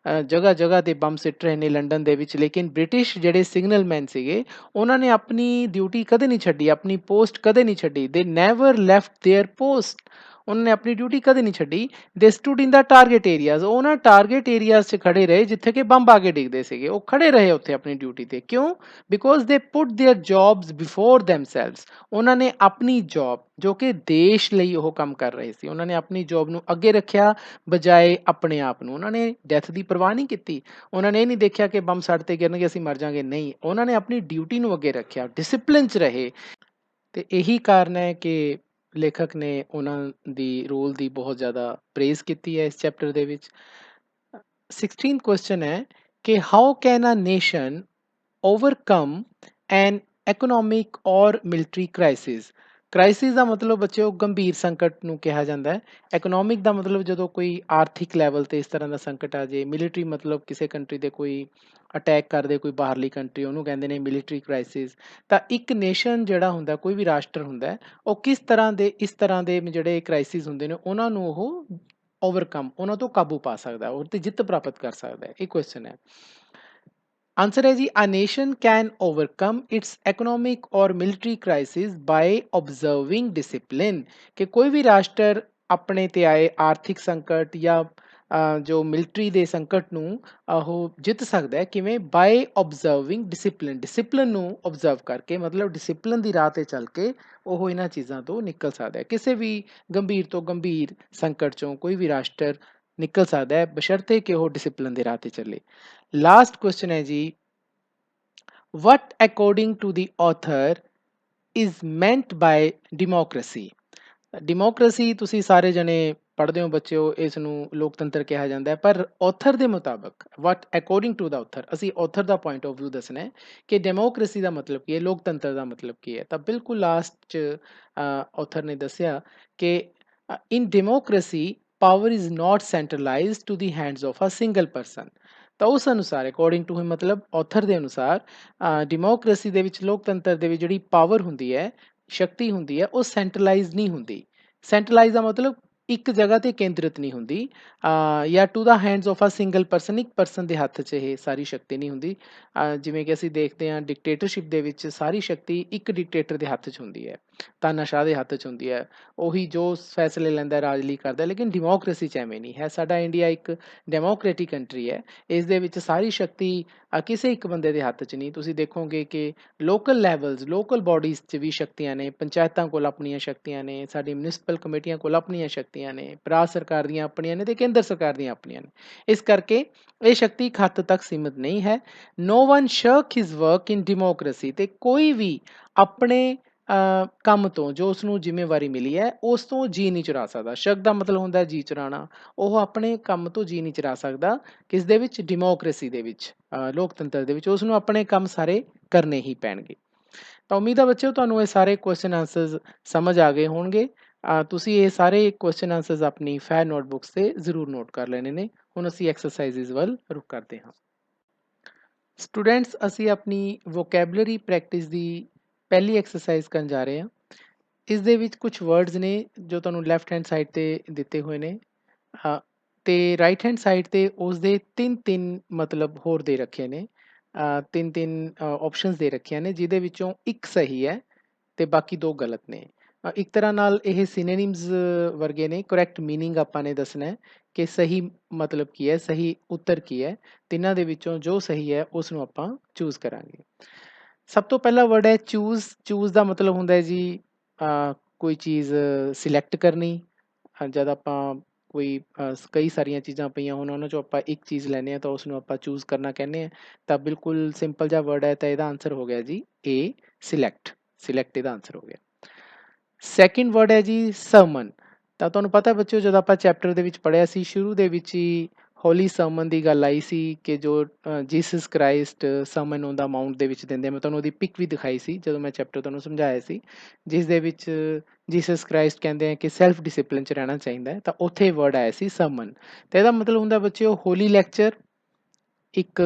ਜਗ੍ਹਾ ਜਗ੍ਹਾ 'ਤੇ ਬੰਬ ਸਿੱਟ ਰਹੇ ਨੇ ਲੰਡਨ ਦੇ ਵਿੱਚ, ਲੇਕਿਨ ਬ੍ਰਿਟਿਸ਼ ਜਿਹੜੇ ਸਿਗਨਲਮੈਨ ਸੀਗੇ ਉਹਨਾਂ ਨੇ ਆਪਣੀ ਡਿਊਟੀ ਕਦੇ ਨਹੀਂ ਛੱਡੀ, ਆਪਣੀ ਪੋਸਟ ਕਦੇ ਨਹੀਂ ਛੱਡੀ। ਦੇ ਨੈਵਰ ਲੈਫਟ ਦੇਅਰ ਪੋਸਟ। ਉਹਨਾਂ ਨੇ ਆਪਣੀ ਡਿਊਟੀ ਕਦੇ ਨਹੀਂ ਛੱਡੀ। ਦੇ ਸਟੂਡ ਇਨ ਦਾ ਟਾਰਗੇਟ ਏਰੀਆਜ਼। ਉਹ ਨਾ ਟਾਰਗੇਟ ਏਰੀਆਜ਼ 'ਚ ਖੜੇ ਰਹੇ ਜਿੱਥੇ ਕਿ ਬੰਬ ਆ ਕੇ ਡਿੱਗਦੇ ਸੀਗੇ, ਉਹ ਖੜੇ ਰਹੇ ਉੱਥੇ ਆਪਣੀ ਡਿਊਟੀ 'ਤੇ। ਕਿਉਂ? ਬਿਕੋਜ਼ ਦੇ ਪੁੱਟ ਦੇਅਰ ਜੌਬਸ ਬਿਫੋਰ ਦੈਮਸੈਲਵਸ। ਉਹਨਾਂ ਨੇ ਆਪਣੀ ਜੌਬ, ਜੋ ਕਿ ਦੇਸ਼ ਲਈ ਉਹ ਕੰਮ ਕਰ ਰਹੇ ਸੀ, ਉਹਨਾਂ ਨੇ ਆਪਣੀ ਜੌਬ ਨੂੰ ਅੱਗੇ ਰੱਖਿਆ ਬਜਾਏ ਆਪਣੇ ਆਪ ਨੂੰ। ਉਹਨਾਂ ਨੇ ਡੈਥ ਦੀ ਪਰਵਾਹ ਨਹੀਂ ਕੀਤੀ। ਉਹਨਾਂ ਨੇ ਇਹ ਨਹੀਂ ਦੇਖਿਆ ਕਿ ਬੰਬ ਸਾਡੇ 'ਤੇ ਗਿਰਨਗੇ, ਅਸੀਂ ਮਰ ਜਾਵਾਂਗੇ, ਨਹੀਂ, ਉਹਨਾਂ ਨੇ ਆਪਣੀ ਡਿਊਟੀ ਨੂੰ ਅੱਗੇ ਰੱਖਿਆ, ਡਿਸਿਪਲਿਨ 'ਚ ਰਹੇ। ਤੇ ਇਹੀ ਕਾਰਨ ਹੈ ਕਿ ਲੇਖਕ ਨੇ ਉਹਨਾਂ ਦੀ ਰੋਲ ਦੀ ਬਹੁਤ ਜ਼ਿਆਦਾ ਪ੍ਰੇਜ਼ ਕੀਤੀ ਹੈ ਇਸ ਚੈਪਟਰ ਦੇ ਵਿੱਚ। 16th ਕੁਐਸਚਨ ਹੈ ਕਿ how can a nation overcome an economic or military crisis. Crisis ਦਾ ਮਤਲਬ ਬੱਚਿਓ ਗੰਭੀਰ ਸੰਕਟ ਨੂੰ ਕਿਹਾ ਜਾਂਦਾ ਹੈ। ਇਕਨੋਮਿਕ ਦਾ ਮਤਲਬ ਜਦੋਂ ਕੋਈ ਆਰਥਿਕ ਲੈਵਲ ਤੇ ਇਸ ਤਰ੍ਹਾਂ ਦਾ ਸੰਕਟ ਆ ਜੇ। ਮਿਲਟਰੀ ਮਤਲਬ ਕਿਸੇ ਕੰਟਰੀ ਦੇ ਕੋਈ ਅਟੈਕ ਕਰਦੇ, ਕੋਈ ਬਾਹਰਲੀ ਕੰਟਰੀ, ਉਹਨੂੰ ਕਹਿੰਦੇ ਨੇ ਮਿਲਟਰੀ ਕ੍ਰਾਈਸਿਸ। ਤਾਂ ਇੱਕ ਨੇਸ਼ਨ ਜਿਹੜਾ ਹੁੰਦਾ, ਕੋਈ ਵੀ ਰਾਸ਼ਟਰ ਹੁੰਦਾ, ਉਹ ਕਿਸ ਤਰ੍ਹਾਂ ਦੇ ਇਸ ਤਰ੍ਹਾਂ ਦੇ ਜਿਹੜੇ ਕ੍ਰਾਈਸਿਸ ਹੁੰਦੇ ਨੇ ਉਹਨਾਂ ਨੂੰ ਉਹ ਓਵਰਕਮ, ਉਹਨਾਂ ਤੋਂ ਕਾਬੂ ਪਾ ਸਕਦਾ, ਉਹ ਤੇ ਜਿੱਤ ਪ੍ਰਾਪਤ ਕਰ ਸਕਦਾ। ਇਹ ਕੁਐਸਚਨ ਹੈ। ਆਂਸਰ ਹੈ ਜੀ, a nation can overcome its economic or military crisis by observing discipline. ਕਿ ਕੋਈ ਵੀ ਰਾਸ਼ਟਰ ਆਪਣੇ ਤੇ ਆਏ ਆਰਥਿਕ ਸੰਕਟ ਜਾਂ ਜੋ ਮਿਲਟਰੀ ਦੇ ਸੰਕਟ ਨੂੰ ਉਹ ਜਿੱਤ ਸਕਦਾ ਹੈ ਕਿਵੇਂ? ਬਾਏ ਓਬਜ਼ਰਵਿੰਗ ਡਿਸਿਪਲਿਨ, ਡਿਸਿਪਲਿਨ ਨੂੰ ਓਬਜ਼ਰਵ ਕਰਕੇ, ਮਤਲਬ ਡਿਸਿਪਲਿਨ ਦੀ ਰਾਹ 'ਤੇ ਚੱਲ ਕੇ ਉਹ ਇਹਨਾਂ ਚੀਜ਼ਾਂ ਤੋਂ ਨਿਕਲ ਸਕਦਾ ਹੈ। ਕਿਸੇ ਵੀ ਗੰਭੀਰ ਤੋਂ ਗੰਭੀਰ ਸੰਕਟ 'ਚੋਂ ਕੋਈ ਵੀ ਰਾਸ਼ਟਰ ਨਿਕਲ ਸਕਦਾ ਹੈ ਬਸ਼ਰਤੇ ਕਿ ਉਹ ਡਿਸਿਪਲਿਨ ਦੀ ਰਾਹ 'ਤੇ ਚੱਲੇ। ਲਾਸਟ ਕੁਐਸਚਨ ਹੈ ਜੀ, what according to the author is meant by democracy? Democracy ਤੁਸੀਂ ਸਾਰੇ ਜਣੇ ਪੜ੍ਹਦੇ ਹੋ ਬੱਚਿਓ, ਇਸ ਨੂੰ ਲੋਕਤੰਤਰ ਕਿਹਾ ਜਾਂਦਾ ਹੈ, ਪਰ ਆਥਰ ਦੇ ਮੁਤਾਬਕ ਵਟ ਅਕੋਰਡਿੰਗ ਟੂ ਦਾ ਆਥਰ, ਅਸੀਂ author the point of view ਦੱਸਣਾ ਹੈ ਕਿ ਡੈਮੋਕ੍ਰੇਸੀ ਦਾ ਮਤਲਬ ਕੀ ਹੈ, ਲੋਕਤੰਤਰ ਦਾ ਮਤਲਬ ਕੀ ਹੈ। ਤਾਂ ਬਿਲਕੁਲ ਲਾਸਟ 'ਚ ਆਥਰ ਨੇ ਦੱਸਿਆ ਕਿ in democracy power is not centralised to the hands of a single person. ਤਾਂ ਉਸ ਅਨੁਸਾਰ ਅਕੋਰਡਿੰਗ ਟੂ ਹਿਮ, ਮਤਲਬ ਆਥਰ ਦੇ ਅਨੁਸਾਰ ਡੈਮੋਕ੍ਰੇਸੀ ਦੇ ਵਿੱਚ, ਲੋਕਤੰਤਰ ਦੇ ਵਿੱਚ ਜਿਹੜੀ ਪਾਵਰ ਹੁੰਦੀ ਹੈ, ਸ਼ਕਤੀ ਹੁੰਦੀ ਹੈ, ਉਹ ਸੈਂਟਰਲਾਈਜ਼ ਨਹੀਂ ਹੁੰਦੀ। ਸੈਂਟਰਲਾਈਜ਼ ਦਾ ਮਤਲਬ ਇੱਕ ਜਗ੍ਹਾ ਤੇ ਕੇਂਦਰਿਤ ਨਹੀਂ ਹੁੰਦੀ, ਜਾਂ to the hands of a single person, ਇੱਕ ਪਰਸਨ ਦੇ ਹੱਥ 'ਚ ਇਹ ਸਾਰੀ ਸ਼ਕਤੀ ਨਹੀਂ ਹੁੰਦੀ। ਜਿਵੇਂ ਕਿ ਅਸੀਂ ਦੇਖਦੇ ਹਾਂ ਡਿਕਟੇਟਰਸ਼ਿਪ ਦੇ ਵਿੱਚ ਸਾਰੀ ਸ਼ਕਤੀ ਇੱਕ ਡਿਕਟੇਟਰ ਦੇ ਹੱਥ 'ਚ ਹੁੰਦੀ ਹੈ, ਤਾਨਾਸ਼ਾਹ ਦੇ ਹੱਥ 'ਚ ਹੁੰਦੀ ਹੈ, ਉਹੀ ਜੋ ਫੈਸਲੇ ਲੈਂਦਾ ਰਾਜ ਲਈ ਕਰਦਾ। ਲੇਕਿਨ ਡੈਮੋਕ੍ਰੇਸੀ 'ਚ ਐਵੇਂ ਨਹੀਂ ਹੈ। ਸਾਡਾ ਇੰਡੀਆ ਇੱਕ ਡੈਮੋਕ੍ਰੈਟਿਕ ਕੰਟਰੀ ਹੈ, ਇਸ ਦੇ ਵਿੱਚ ਸਾਰੀ ਸ਼ਕਤੀ ਕਿਸੇ ਇੱਕ ਬੰਦੇ ਦੇ ਹੱਥ 'ਚ ਨਹੀਂ। ਤੁਸੀਂ ਦੇਖੋਗੇ ਕਿ ਲੋਕਲ ਲੈਵਲਸ, ਲੋਕਲ ਬਾਡੀਜ਼ 'ਚ ਵੀ ਸ਼ਕਤੀਆਂ ਨੇ, ਪੰਚਾਇਤਾਂ ਕੋਲ ਆਪਣੀਆਂ ਸ਼ਕਤੀਆਂ ਨੇ, ਸਾਡੀ ਮਿਊਨਿਸਪਲ ਕਮੇਟੀਆਂ ਕੋਲ ਆਪਣੀਆਂ ਸ਼ਕਤੀਆਂ ਨੇ, ਰਾਜ ਸਰਕਾਰ ਦੀਆਂ ਆਪਣੀਆਂ ਨੇ, ਤੇ ਕੇਂਦਰ ਸਰਕਾਰ ਦੀਆਂ ਆਪਣੀਆਂ ਨੇ। ਇਸ ਕਰਕੇ ਇਹ ਸ਼ਕਤੀ ਇੱਕ ਹੱਦ ਤੱਕ ਸੀਮਿਤ ਨਹੀਂ ਹੈ। No one shirks his work in democracy, ਤੇ ਕੋਈ ਵੀ ਆਪਣੇ ਕੰਮ ਤੋਂ, ਜੋ ਉਸਨੂੰ ਜ਼ਿੰਮੇਵਾਰੀ ਮਿਲੀ ਹੈ, ਉਸ ਤੋਂ ਜੀ ਨਹੀਂ ਚੁਰਾ ਸਕਦਾ। ਸ਼ਰਕ ਦਾ ਮਤਲਬ ਹੁੰਦਾ ਜੀ ਚੁਰਾਣਾ। ਉਹ ਆਪਣੇ ਕੰਮ ਤੋਂ ਜੀ ਨਹੀਂ ਚੁਰਾ ਸਕਦਾ। ਕਿਸ ਦੇ ਵਿੱਚ? ਡੈਮੋਕ੍ਰੇਸੀ ਦੇ ਵਿੱਚ, ਲੋਕਤੰਤਰ ਦੇ ਵਿੱਚ ਉਸਨੂੰ ਆਪਣੇ ਕੰਮ ਸਾਰੇ ਕਰਨੇ ਹੀ ਪੈਣਗੇ। ਤਾਂ ਉਮੀਦ ਹੈ ਬੱਚਿਓ ਤੁਹਾਨੂੰ ਇਹ ਸਾਰੇ ਕੁਐਸਚਨ ਆਨਸਰਸ ਸਮਝ ਆ ਗਏ ਹੋਣਗੇ। ਤੁਸੀਂ ਇਹ ਸਾਰੇ ਕੁਐਸਚਨ ਆਨਸਰਸ ਆਪਣੀ ਫੇਅਰ ਨੋਟਬੁੱਕਸ 'ਤੇ ਜ਼ਰੂਰ ਨੋਟ ਕਰ ਲੈਣੇ ਨੇ। ਹੁਣ ਅਸੀਂ ਐਕਸਰਸਾਈਜ਼ਸ ਵੱਲ ਰੁਕ ਕਰਦੇ ਹਾਂ। ਸਟੂਡੈਂਟਸ, ਅਸੀਂ ਆਪਣੀ ਵੋਕੈਬਲਰੀ ਪ੍ਰੈਕਟਿਸ ਦੀ ਪਹਿਲੀ ਐਕਸਰਸਾਈਜ਼ ਕਰਨ ਜਾ ਰਹੇ ਹਾਂ। ਇਸ ਦੇ ਵਿੱਚ ਕੁਝ ਵਰਡਸ ਨੇ ਜੋ ਤੁਹਾਨੂੰ ਲੈਫਟ ਹੈਂਡ ਸਾਈਡ 'ਤੇ ਦਿੱਤੇ ਹੋਏ ਨੇ, ਅਤੇ ਰਾਈਟ ਹੈਂਡ ਸਾਈਡ 'ਤੇ ਉਸਦੇ ਤਿੰਨ ਮਤਲਬ ਹੋਰ ਦੇ ਰੱਖੇ ਨੇ। ਤਿੰਨ ਆਪਸ਼ਨਸ ਦੇ ਰੱਖੀਆਂ ਨੇ, ਜਿਹਦੇ ਵਿੱਚੋਂ ਇੱਕ ਸਹੀ ਹੈ ਅਤੇ ਬਾਕੀ ਦੋ ਗਲਤ ਨੇ। ਇੱਕ ਤਰ੍ਹਾਂ ਨਾਲ ਇਹ ਸਿਨੋਨਿਮਸ ਵਰਗੇ ਨੇ। ਕਰੈਕਟ ਮੀਨਿੰਗ ਆਪਾਂ ਨੇ ਦੱਸਣਾ ਹੈ ਕਿ ਸਹੀ ਮਤਲਬ ਕੀ ਹੈ, ਸਹੀ ਉੱਤਰ ਕੀ ਹੈ। ਤਿੰਨਾਂ ਦੇ ਵਿੱਚੋਂ ਜੋ ਸਹੀ ਹੈ ਉਸ ਨੂੰ ਆਪਾਂ ਚੂਜ਼ ਕਰਾਂਗੇ। ਸਭ ਤੋਂ ਪਹਿਲਾ ਵਰਡ ਹੈ ਚੂਜ਼। ਚੂਜ਼ ਦਾ ਮਤਲਬ ਹੁੰਦਾ ਹੈ ਜੀ ਕੋਈ ਚੀਜ਼ ਸਿਲੈਕਟ ਕਰਨੀ। ਜਦ ਆਪਾਂ ਕੋਈ ਕਈ ਸਾਰੀਆਂ ਚੀਜ਼ਾਂ ਪਈਆਂ ਹੋਣ, ਉਹਨਾਂ 'ਚੋਂ ਆਪਾਂ ਇੱਕ ਚੀਜ਼ ਲੈਂਦੇ ਹਾਂ ਤਾਂ ਉਸ ਨੂੰ ਆਪਾਂ ਚੂਜ਼ ਕਰਨਾ ਕਹਿੰਦੇ ਹਾਂ। ਤਾਂ ਬਿਲਕੁਲ ਸਿੰਪਲ ਜਿਹਾ ਵਰਡ ਹੈ, ਤਾਂ ਇਹਦਾ ਆਨਸਰ ਹੋ ਗਿਆ ਜੀ ਏ, ਸਿਲੈਕਟ। ਸਿਲੈਕਟ ਇਹਦਾ ਆਨਸਰ ਹੋ ਗਿਆ। ਸੈਕਿੰਡ ਵਰਡ ਹੈ ਜੀ ਸਰਮਨ। ਤਾਂ ਤੁਹਾਨੂੰ ਪਤਾ ਬੱਚਿਓ, ਜਦੋਂ ਆਪਾਂ ਚੈਪਟਰ ਦੇ ਵਿੱਚ ਪੜ੍ਹਿਆ ਸੀ, ਸ਼ੁਰੂ ਦੇ ਵਿੱਚ ਹੀ ਹੋਲੀ ਸਰਮਨ ਦੀ ਗੱਲ ਆਈ ਸੀ ਕਿ ਜੋ Jesus Christ sermon on the Mount ਦੇ ਵਿੱਚ ਦਿੰਦੇ। ਮੈਂ ਤੁਹਾਨੂੰ ਉਹਦੀ ਪਿਕ ਵੀ ਦਿਖਾਈ ਸੀ ਜਦੋਂ ਮੈਂ ਚੈਪਟਰ ਤੁਹਾਨੂੰ ਸਮਝਾਇਆ ਸੀ, ਜਿਸ ਦੇ ਵਿੱਚ ਜੀਸਸ ਕ੍ਰਾਈਸਟ ਕਹਿੰਦੇ ਆ ਕਿ ਸੈਲਫ ਡਿਸਿਪਲਿਨ 'ਚ ਰਹਿਣਾ ਚਾਹੀਦਾ ਹੈ। ਤਾਂ ਉੱਥੇ ਵਰਡ ਆਇਆ ਸੀ ਸਰਮਨ। ਤਾਂ ਇਹਦਾ ਮਤਲਬ ਹੁੰਦਾ ਬੱਚਿਓ ਹੋਲੀ ਲੈਕਚਰ, ਇੱਕ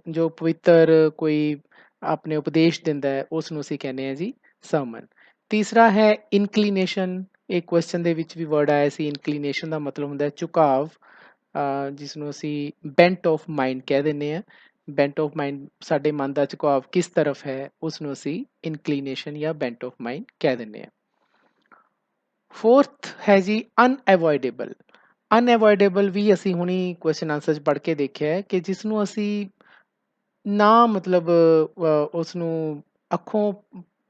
ਜੋ ਪਵਿੱਤਰ ਕੋਈ ਆਪਣੇ ਉਪਦੇਸ਼ ਦਿੰਦਾ ਹੈ, ਉਸ ਨੂੰ ਅਸੀਂ ਕਹਿੰਦੇ ਹਾਂ ਜੀ ਸਰਮਨ। ਤੀਸਰਾ ਹੈ ਇਨਕਲੀਨੇਸ਼ਨ। ਇਹ ਕੁਐਸਚਨ ਦੇ ਵਿੱਚ ਵੀ ਵਰਡ ਆਇਆ ਸੀ। ਇਨਕਲੀਨੇਸ਼ਨ ਦਾ ਮਤਲਬ ਹੁੰਦਾ ਝੁਕਾਵ, ਜਿਸ ਨੂੰ ਅਸੀਂ ਬੈਂਟ ਆਫ ਮਾਈਂਡ ਕਹਿ ਦਿੰਦੇ ਹਾਂ। ਬੈਂਟ ਆਫ ਮਾਈਂਡ, ਸਾਡੇ ਮਨ ਦਾ ਝੁਕਾਵ ਕਿਸ ਤਰਫ ਹੈ, ਉਸ ਨੂੰ ਅਸੀਂ ਇਨਕਲੀਨੇਸ਼ਨ ਜਾਂ ਬੈਂਟ ਆਫ ਮਾਈਂਡ ਕਹਿ ਦਿੰਦੇ ਹਾਂ। ਫੋਰਥ ਹੈ ਜੀ ਅਨਅਵੋਇਡੇਬਲ। ਅਨਅਵੋਇਡੇਬਲ ਵੀ ਅਸੀਂ ਹੁਣੀ ਕੁਐਸਚਨ ਆਨਸਰ 'ਚ ਪੜ੍ਹ ਕੇ ਦੇਖਿਆ ਹੈ ਕਿ ਜਿਸ ਨੂੰ ਅਸੀਂ ਨਾ ਮਤਲਬ ਉਸ ਨੂੰ ਅੱਖੋਂ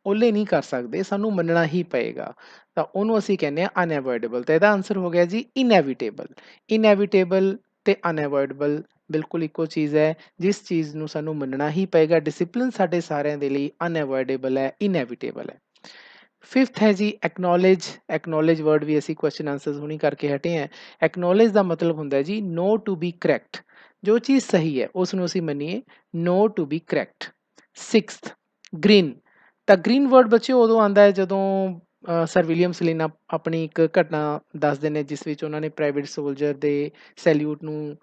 ਓਹਲੇ ਨਹੀਂ ਕਰ ਸਕਦੇ, ਸਾਨੂੰ ਮੰਨਣਾ ਹੀ ਪਏਗਾ। ਤਾਂ ਉਹਨੂੰ ਅਸੀਂ ਕਹਿੰਦੇ ਹਾਂ ਅਨਅਵੋਇਡੇਬਲ। ਤਾਂ ਇਹਦਾ ਆਨਸਰ ਹੋ ਗਿਆ ਜੀ ਇਨਐਵੀਟੇਬਲ। ਇਨਐਵੀਟੇਬਲ ਅਤੇ ਅਨਅਵੋਇਡੇਬਲ ਬਿਲਕੁਲ ਇੱਕੋ ਚੀਜ਼ ਹੈ। ਜਿਸ ਚੀਜ਼ ਨੂੰ ਸਾਨੂੰ ਮੰਨਣਾ ਹੀ ਪਏਗਾ, ਡਿਸਿਪਲਿਨ ਸਾਡੇ ਸਾਰਿਆਂ ਦੇ ਲਈ ਅਨਅਵੋਇਡੇਬਲ ਹੈ, ਇਨਐਵੀਟੇਬਲ ਹੈ। ਫਿਫਥ ਹੈ ਜੀ ਐਕਨੋਲੇਜ। ਐਕਨੋਲੇਜ ਵਰਡ ਵੀ ਅਸੀਂ ਕੁਐਸਚਨ ਆਨਸਰਸ ਹੁਣੀ ਕਰਕੇ ਹਟੇ ਹਾਂ। ਐਕਨੋਲੇਜ ਦਾ ਮਤਲਬ ਹੁੰਦਾ ਜੀ ਨੋ ਟੂ ਬੀ ਕਰੈਕਟ। ਜੋ ਚੀਜ਼ ਸਹੀ ਹੈ ਉਸ ਨੂੰ ਅਸੀਂ ਮੰਨੀਏ, know to be correct. Sixth green. ਤਾਂ ਗ੍ਰੀਨ ਵਰਡ ਬੱਚੇ ਉਦੋਂ ਆਉਂਦਾ ਹੈ ਜਦੋਂ ਸਰ ਵਿਲੀਅਮ ਸਲਿਨ ਆਪਣੀ ਇੱਕ ਘਟਨਾ ਦੱਸਦੇ ਨੇ, ਜਿਸ ਵਿੱਚ ਉਹਨਾਂ ਨੇ ਪ੍ਰਾਈਵੇਟ ਸੋਲਜਰ ਦੇ ਸੈਲਿਊਟ ਨੂੰ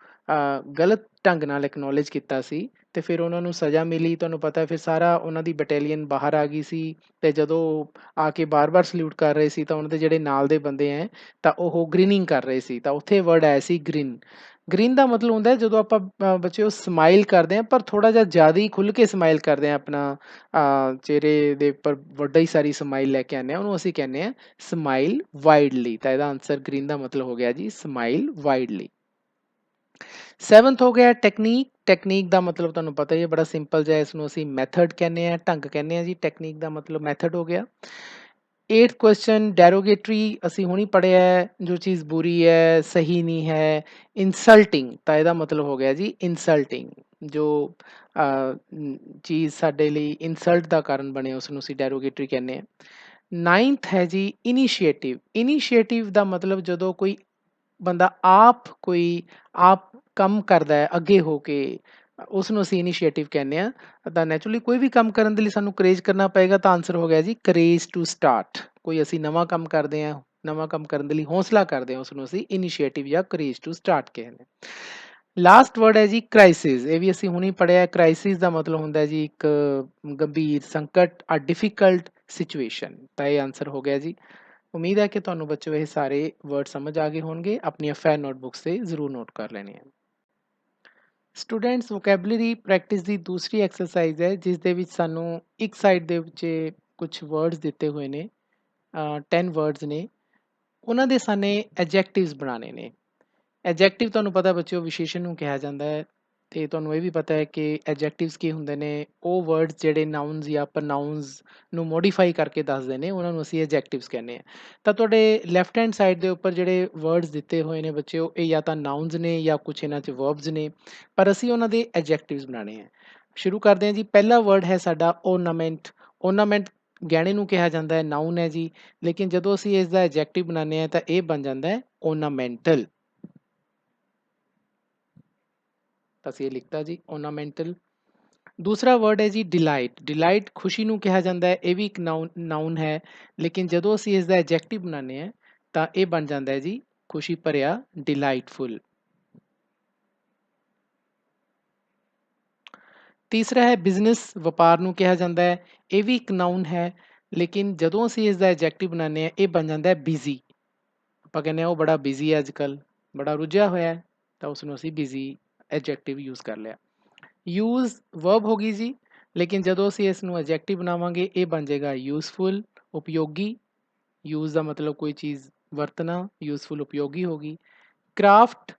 ਗਲਤ ਢੰਗ ਨਾਲ ਐਕਨੋਲੇਜ ਕੀਤਾ ਸੀ ਅਤੇ ਫਿਰ ਉਹਨਾਂ ਨੂੰ ਸਜ਼ਾ ਮਿਲੀ। ਤੁਹਾਨੂੰ ਪਤਾ ਫਿਰ ਸਾਰਾ ਉਹਨਾਂ ਦੀ ਬਟਾਲੀਅਨ ਬਾਹਰ ਆ ਗਈ ਸੀ, ਅਤੇ ਜਦੋਂ ਆ ਕੇ ਬਾਰ-ਬਾਰ ਸਲਿਊਟ ਕਰ ਰਹੇ ਸੀ ਤਾਂ ਉਹਨਾਂ ਦੇ ਜਿਹੜੇ ਨਾਲ ਦੇ ਬੰਦੇ ਹੈ ਤਾਂ ਉਹ ਗ੍ਰੀਨਿੰਗ ਕਰ ਰਹੇ ਸੀ। ਤਾਂ ਉੱਥੇ ਵਰਡ ਆਇਆ ਸੀ ਗ੍ਰੀਨ। ਗ੍ਰੀਨ ਦਾ ਮਤਲਬ ਹੁੰਦਾ ਜਦੋਂ ਆਪਾਂ ਬੱਚੇ ਉਹ ਸਮਾਈਲ ਕਰਦੇ ਹਾਂ, ਪਰ ਥੋੜ੍ਹਾ ਜਿਹਾ ਜ਼ਿਆਦਾ ਹੀ ਖੁੱਲ੍ਹ ਕੇ ਸਮਾਈਲ ਕਰਦੇ ਹਾਂ, ਆਪਣਾ ਚਿਹਰੇ ਦੇ ਉੱਪਰ ਵੱਡਾ ਹੀ ਸਾਰੀ ਸਮਾਈਲ ਲੈ ਕੇ ਆਉਂਦੇ ਹਾਂ, ਉਹਨੂੰ ਅਸੀਂ ਕਹਿੰਦੇ ਹਾਂ ਸਮਾਈਲ ਵਾਈਡਲੀ। ਤਾਂ ਇਹਦਾ ਆਨਸਰ ਗ੍ਰੀਨ ਦਾ ਮਤਲਬ ਹੋ ਗਿਆ ਜੀ ਸਮਾਈਲ ਵਾਈਡਲੀ। 7th ਹੋ ਗਿਆ ਟੈਕਨੀਕ। ਟੈਕਨੀਕ ਦਾ ਮਤਲਬ ਤੁਹਾਨੂੰ ਪਤਾ ਹੀ ਹੈ, ਬੜਾ ਸਿੰਪਲ ਜਿਹਾ, ਇਸ ਨੂੰ ਅਸੀਂ ਮੈਥਡ ਕਹਿੰਦੇ ਆ, ਢੰਗ ਕਹਿੰਦੇ ਆ ਜੀ। ਟੈਕਨੀਕ ਦਾ ਮਤਲਬ ਮੈਥਡ ਹੋ ਗਿਆ। 8th ਕੁਐਸਚਨ ਡੈਰੋਗੇਟਰੀ, ਅਸੀਂ ਹੁਣੀ ਪੜ੍ਹਿਆ ਹੈ, ਜੋ ਚੀਜ਼ ਬੁਰੀ ਹੈ, ਸਹੀ ਨਹੀਂ ਹੈ। ਇਨਸਲਟਿੰਗ, ਤਾਂ ਇਹਦਾ ਮਤਲਬ ਹੋ ਗਿਆ ਜੀ ਇਨਸਲਟਿੰਗ, ਜੋ ਚੀਜ਼ ਸਾਡੇ ਲਈ ਇਨਸਲਟ ਦਾ ਕਾਰਨ ਬਣੇ ਉਸ ਨੂੰ ਅਸੀਂ ਡੈਰੋਗੇਟਰੀ ਕਹਿੰਦੇ ਆ। 9th ਹੈ ਜੀ ਇਨੀਸ਼ੀਏਟਿਵ। ਇਨੀਸ਼ੀਏਟਿਵ ਦਾ ਮਤਲਬ ਜਦੋਂ ਕੋਈ ਬੰਦਾ ਆਪ ਕੰਮ ਕਰਦਾ ਹੈ ਅੱਗੇ ਹੋ ਕੇ, ਉਸ ਨੂੰ ਅਸੀਂ ਇਨੀਸ਼ੀਏਟਿਵ ਕਹਿੰਦੇ ਆ। ਤਾਂ ਨੈਚੁਰਲੀ ਕੋਈ ਵੀ ਕੰਮ ਕਰਨ ਦੇ ਲਈ ਸਾਨੂੰ ਕਰੇਜ ਕਰਨਾ ਪਏਗਾ, ਤਾਂ ਆਨਸਰ ਹੋ ਗਿਆ ਜੀ ਕਰੇਜ ਟੂ ਸਟਾਰਟ। ਕੋਈ ਅਸੀਂ ਨਵਾਂ ਕੰਮ ਕਰਦੇ ਹਾਂ, ਨਵਾਂ ਕੰਮ ਕਰਨ ਦੇ ਲਈ ਹੌਸਲਾ ਕਰਦੇ ਹਾਂ, ਉਸ ਨੂੰ ਅਸੀਂ ਇਨੀਸ਼ੀਏਟਿਵ ਜਾਂ ਕਰੇਜ ਟੂ ਸਟਾਰਟ ਕਹਿੰਦੇ ਹਾਂ। ਲਾਸਟ ਵਰਡ ਹੈ ਜੀ ਕ੍ਰਾਈਸਿਸ। ਇਹ ਵੀ ਅਸੀਂ ਹੁਣੀ ਪੜ੍ਹਿਆ। ਕ੍ਰਾਈਸਿਸ ਦਾ ਮਤਲਬ ਹੁੰਦਾ ਜੀ ਇੱਕ ਗੰਭੀਰ ਸੰਕਟ, ਆ ਡਿਫਿਕਲਟ ਸਿਚੁਏਸ਼ਨ। ਤਾਂ ਇਹ ਆਨਸਰ ਹੋ ਗਿਆ ਜੀ। ਉਮੀਦ ਹੈ ਕਿ ਤੁਹਾਨੂੰ ਬੱਚਿਓ ਇਹ ਸਾਰੇ ਵਰਡ ਸਮਝ ਆ ਗਏ ਹੋਣਗੇ। ਆਪਣੀਆਂ ਫੇਅਰ ਨੋਟਬੁੱਕਸ 'ਤੇ ਜ਼ਰੂਰ ਨੋਟ ਕਰ ਲੈਣੇ ਆ। ਸਟੂਡੈਂਟਸ, ਵੋਕੈਬਲਰੀ ਪ੍ਰੈਕਟਿਸ ਦੀ ਦੂਸਰੀ ਐਕਸਰਸਾਈਜ਼ ਹੈ, ਜਿਸ ਦੇ ਵਿੱਚ ਸਾਨੂੰ ਇੱਕ ਸਾਈਡ ਦੇ ਵਿੱਚ ਕੁਝ ਵਰਡਸ ਦਿੱਤੇ ਹੋਏ ਨੇ, 10 ਵਰਡਸ ਨੇ। ਉਹਨਾਂ ਦੇ ਸਾਨੇ ਐਡਜੈਕਟਿਵਸ ਬਣਾਉਣੇ ਨੇ। ਐਡਜੈਕਟਿਵ ਤੁਹਾਨੂੰ ਪਤਾ ਬੱਚਿਓ ਵਿਸ਼ੇਸ਼ਣ ਨੂੰ ਕਿਹਾ ਜਾਂਦਾ ਹੈ, ਅਤੇ ਤੁਹਾਨੂੰ ਇਹ ਵੀ ਪਤਾ ਹੈ ਕਿ ਐਡਜੈਕਟਿਵਸ ਕੀ ਹੁੰਦੇ ਨੇ। ਉਹ ਵਰਡਸ ਜਿਹੜੇ ਨਾਊਨਸ ਜਾਂ ਪ੍ਰਨਾਊਨਸ ਨੂੰ ਮੋਡੀਫਾਈ ਕਰਕੇ ਦੱਸਦੇ ਨੇ, ਉਹਨਾਂ ਨੂੰ ਅਸੀਂ ਐਡਜੈਕਟਿਵਸ ਕਹਿੰਦੇ ਹਾਂ। ਤਾਂ ਤੁਹਾਡੇ ਲੈਫਟ ਹੈਂਡ ਸਾਈਡ ਦੇ ਉੱਪਰ ਜਿਹੜੇ ਵਰਡਸ ਦਿੱਤੇ ਹੋਏ ਨੇ ਬੱਚਿਓ, ਇਹ ਜਾਂ ਤਾਂ ਨਾਊਨਸ ਨੇ ਜਾਂ ਕੁਛ ਇਹਨਾਂ 'ਚ ਵਰਬਸ ਨੇ, ਪਰ ਅਸੀਂ ਉਹਨਾਂ ਦੇ ਐਡਜੈਕਟਿਵਸ ਬਣਾਉਣੇ ਆ। ਸ਼ੁਰੂ ਕਰਦੇ ਹਾਂ ਜੀ। ਪਹਿਲਾ ਵਰਡ ਹੈ ਸਾਡਾ ਓਰਨਾਮੈਂਟ। ਓਰਨਾਮੈਂਟ ਗਹਿਣੇ ਨੂੰ ਕਿਹਾ ਜਾਂਦਾ ਹੈ, ਨਾਊਨ ਹੈ ਜੀ, ਲੇਕਿਨ ਜਦੋਂ ਅਸੀਂ ਇਸ ਦਾ ਐਡਜੈਕਟਿਵ ਬਣਾਉਂਦੇ ਹਾਂ ਤਾਂ ਇਹ ਬਣ ਜਾਂਦਾ ਹੈ ਓਰਨਾਮੈਂਟਲ। ਤਾਂ ਅਸੀਂ ਇਹ ਲਿਖਤਾ ਜੀ ਓਰਨਾਮੈਂਟਲ। ਦੂਸਰਾ ਵਰਡ ਹੈ ਜੀ ਡਿਲਾਈਟ। ਡਿਲਾਈਟ ਖੁਸ਼ੀ ਨੂੰ ਕਿਹਾ ਜਾਂਦਾ ਹੈ, ਇਹ ਵੀ ਇੱਕ ਨਾਊਨ ਹੈ, ਲੇਕਿਨ ਜਦੋਂ ਅਸੀਂ ਇਸ ਦਾ ਐਡਜੈਕਟਿਵ ਬਣਾਉਂਦੇ ਹਾਂ ਤਾਂ ਇਹ ਬਣ ਜਾਂਦਾ ਹੈ ਜੀ ਖੁਸ਼ੀ ਭਰਿਆ, ਡਿਲਾਈਟਫੁਲ। ਤੀਸਰਾ ਹੈ ਬਿਜ਼ਨਸ। ਵਪਾਰ ਨੂੰ ਕਿਹਾ ਜਾਂਦਾ ਹੈ, ਇਹ ਵੀ ਇੱਕ ਨਾਊਨ ਹੈ, ਲੇਕਿਨ ਜਦੋਂ ਅਸੀਂ ਇਸ ਦਾ ਐਡਜੈਕਟਿਵ ਬਣਾਉਂਦੇ ਹਾਂ ਇਹ ਬਣ ਜਾਂਦਾ ਹੈ ਬਿਜ਼ੀ। ਆਪਾਂ ਕਹਿੰਦੇ ਹਾਂ ਉਹ ਬੜਾ ਬਿਜ਼ੀ ਹੈ, ਅੱਜ ਕੱਲ੍ਹ ਬੜਾ ਰੁੱਝਿਆ ਹੋਇਆ ਹੈ, ਤਾਂ ਉਸ ਨੂੰ ਅਸੀਂ ਬਿਜ਼ੀ ਐਡਜੈਕਟਿਵ ਯੂਜ਼ ਕਰ ਲਿਆ। ਯੂਜ਼ ਵਰਬ ਹੋ ਗਈ ਜੀ, ਲੇਕਿਨ ਜਦੋਂ ਅਸੀਂ ਇਸ ਨੂੰ ਐਡਜੈਕਟਿਵ ਬਣਾਵਾਂਗੇ ਇਹ ਬਣ ਜਾਏਗਾ ਯੂਜ਼ਫੁਲ, ਉਪਯੋਗੀ। ਯੂਜ਼ ਦਾ ਮਤਲਬ ਕੋਈ ਚੀਜ਼ ਵਰਤਣਾ, ਯੂਜ਼ਫੁਲ ਉਪਯੋਗੀ ਹੋ ਗਈ। ਕ੍ਰਾਫਟ,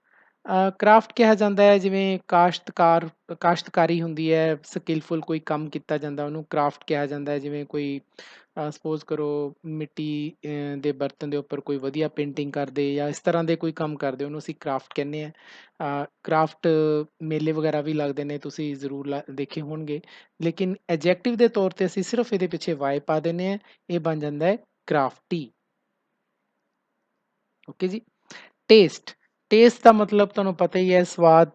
ਕ੍ਰਾਫਟ ਕਿਹਾ ਜਾਂਦਾ ਹੈ ਜਿਵੇਂ ਕਾਸ਼ਤਕਾਰੀ ਹੁੰਦੀ ਹੈ, ਸਕਿਲਫੁਲ ਕੋਈ ਕੰਮ ਕੀਤਾ ਜਾਂਦਾ ਉਹਨੂੰ ਕ੍ਰਾਫਟ ਕਿਹਾ ਜਾਂਦਾ ਹੈ। ਜਿਵੇਂ ਕੋਈ ਸਪੋਜ਼ ਕਰੋ ਮਿੱਟੀ ਦੇ ਬਰਤਨ ਦੇ ਉੱਪਰ ਕੋਈ ਵਧੀਆ ਪੇਂਟਿੰਗ ਕਰਦੇ ਜਾਂ ਇਸ ਤਰ੍ਹਾਂ ਦੇ ਕੋਈ ਕੰਮ ਕਰਦੇ, ਉਹਨੂੰ ਅਸੀਂ ਕ੍ਰਾਫਟ ਕਹਿੰਦੇ ਹਾਂ। ਕ੍ਰਾਫਟ ਮੇਲੇ ਵਗੈਰਾ ਵੀ ਲੱਗਦੇ ਨੇ, ਤੁਸੀਂ ਜ਼ਰੂਰ ਦੇਖੇ ਹੋਣਗੇ, ਲੇਕਿਨ ਐਡਜੈਕਟਿਵ ਦੇ ਤੌਰ 'ਤੇ ਅਸੀਂ ਸਿਰਫ ਇਹਦੇ ਪਿੱਛੇ ਵਾਈ ਪਾ ਦਿੰਦੇ ਹਾਂ, ਇਹ ਬਣ ਜਾਂਦਾ ਹੈ ਕ੍ਰਾਫਟੀ। ਓਕੇ ਜੀ। ਟੇਸਟ। ਟੇਸਟ ਦਾ ਮਤਲਬ ਤੁਹਾਨੂੰ ਪਤਾ ਹੀ ਹੈ, ਸਵਾਦ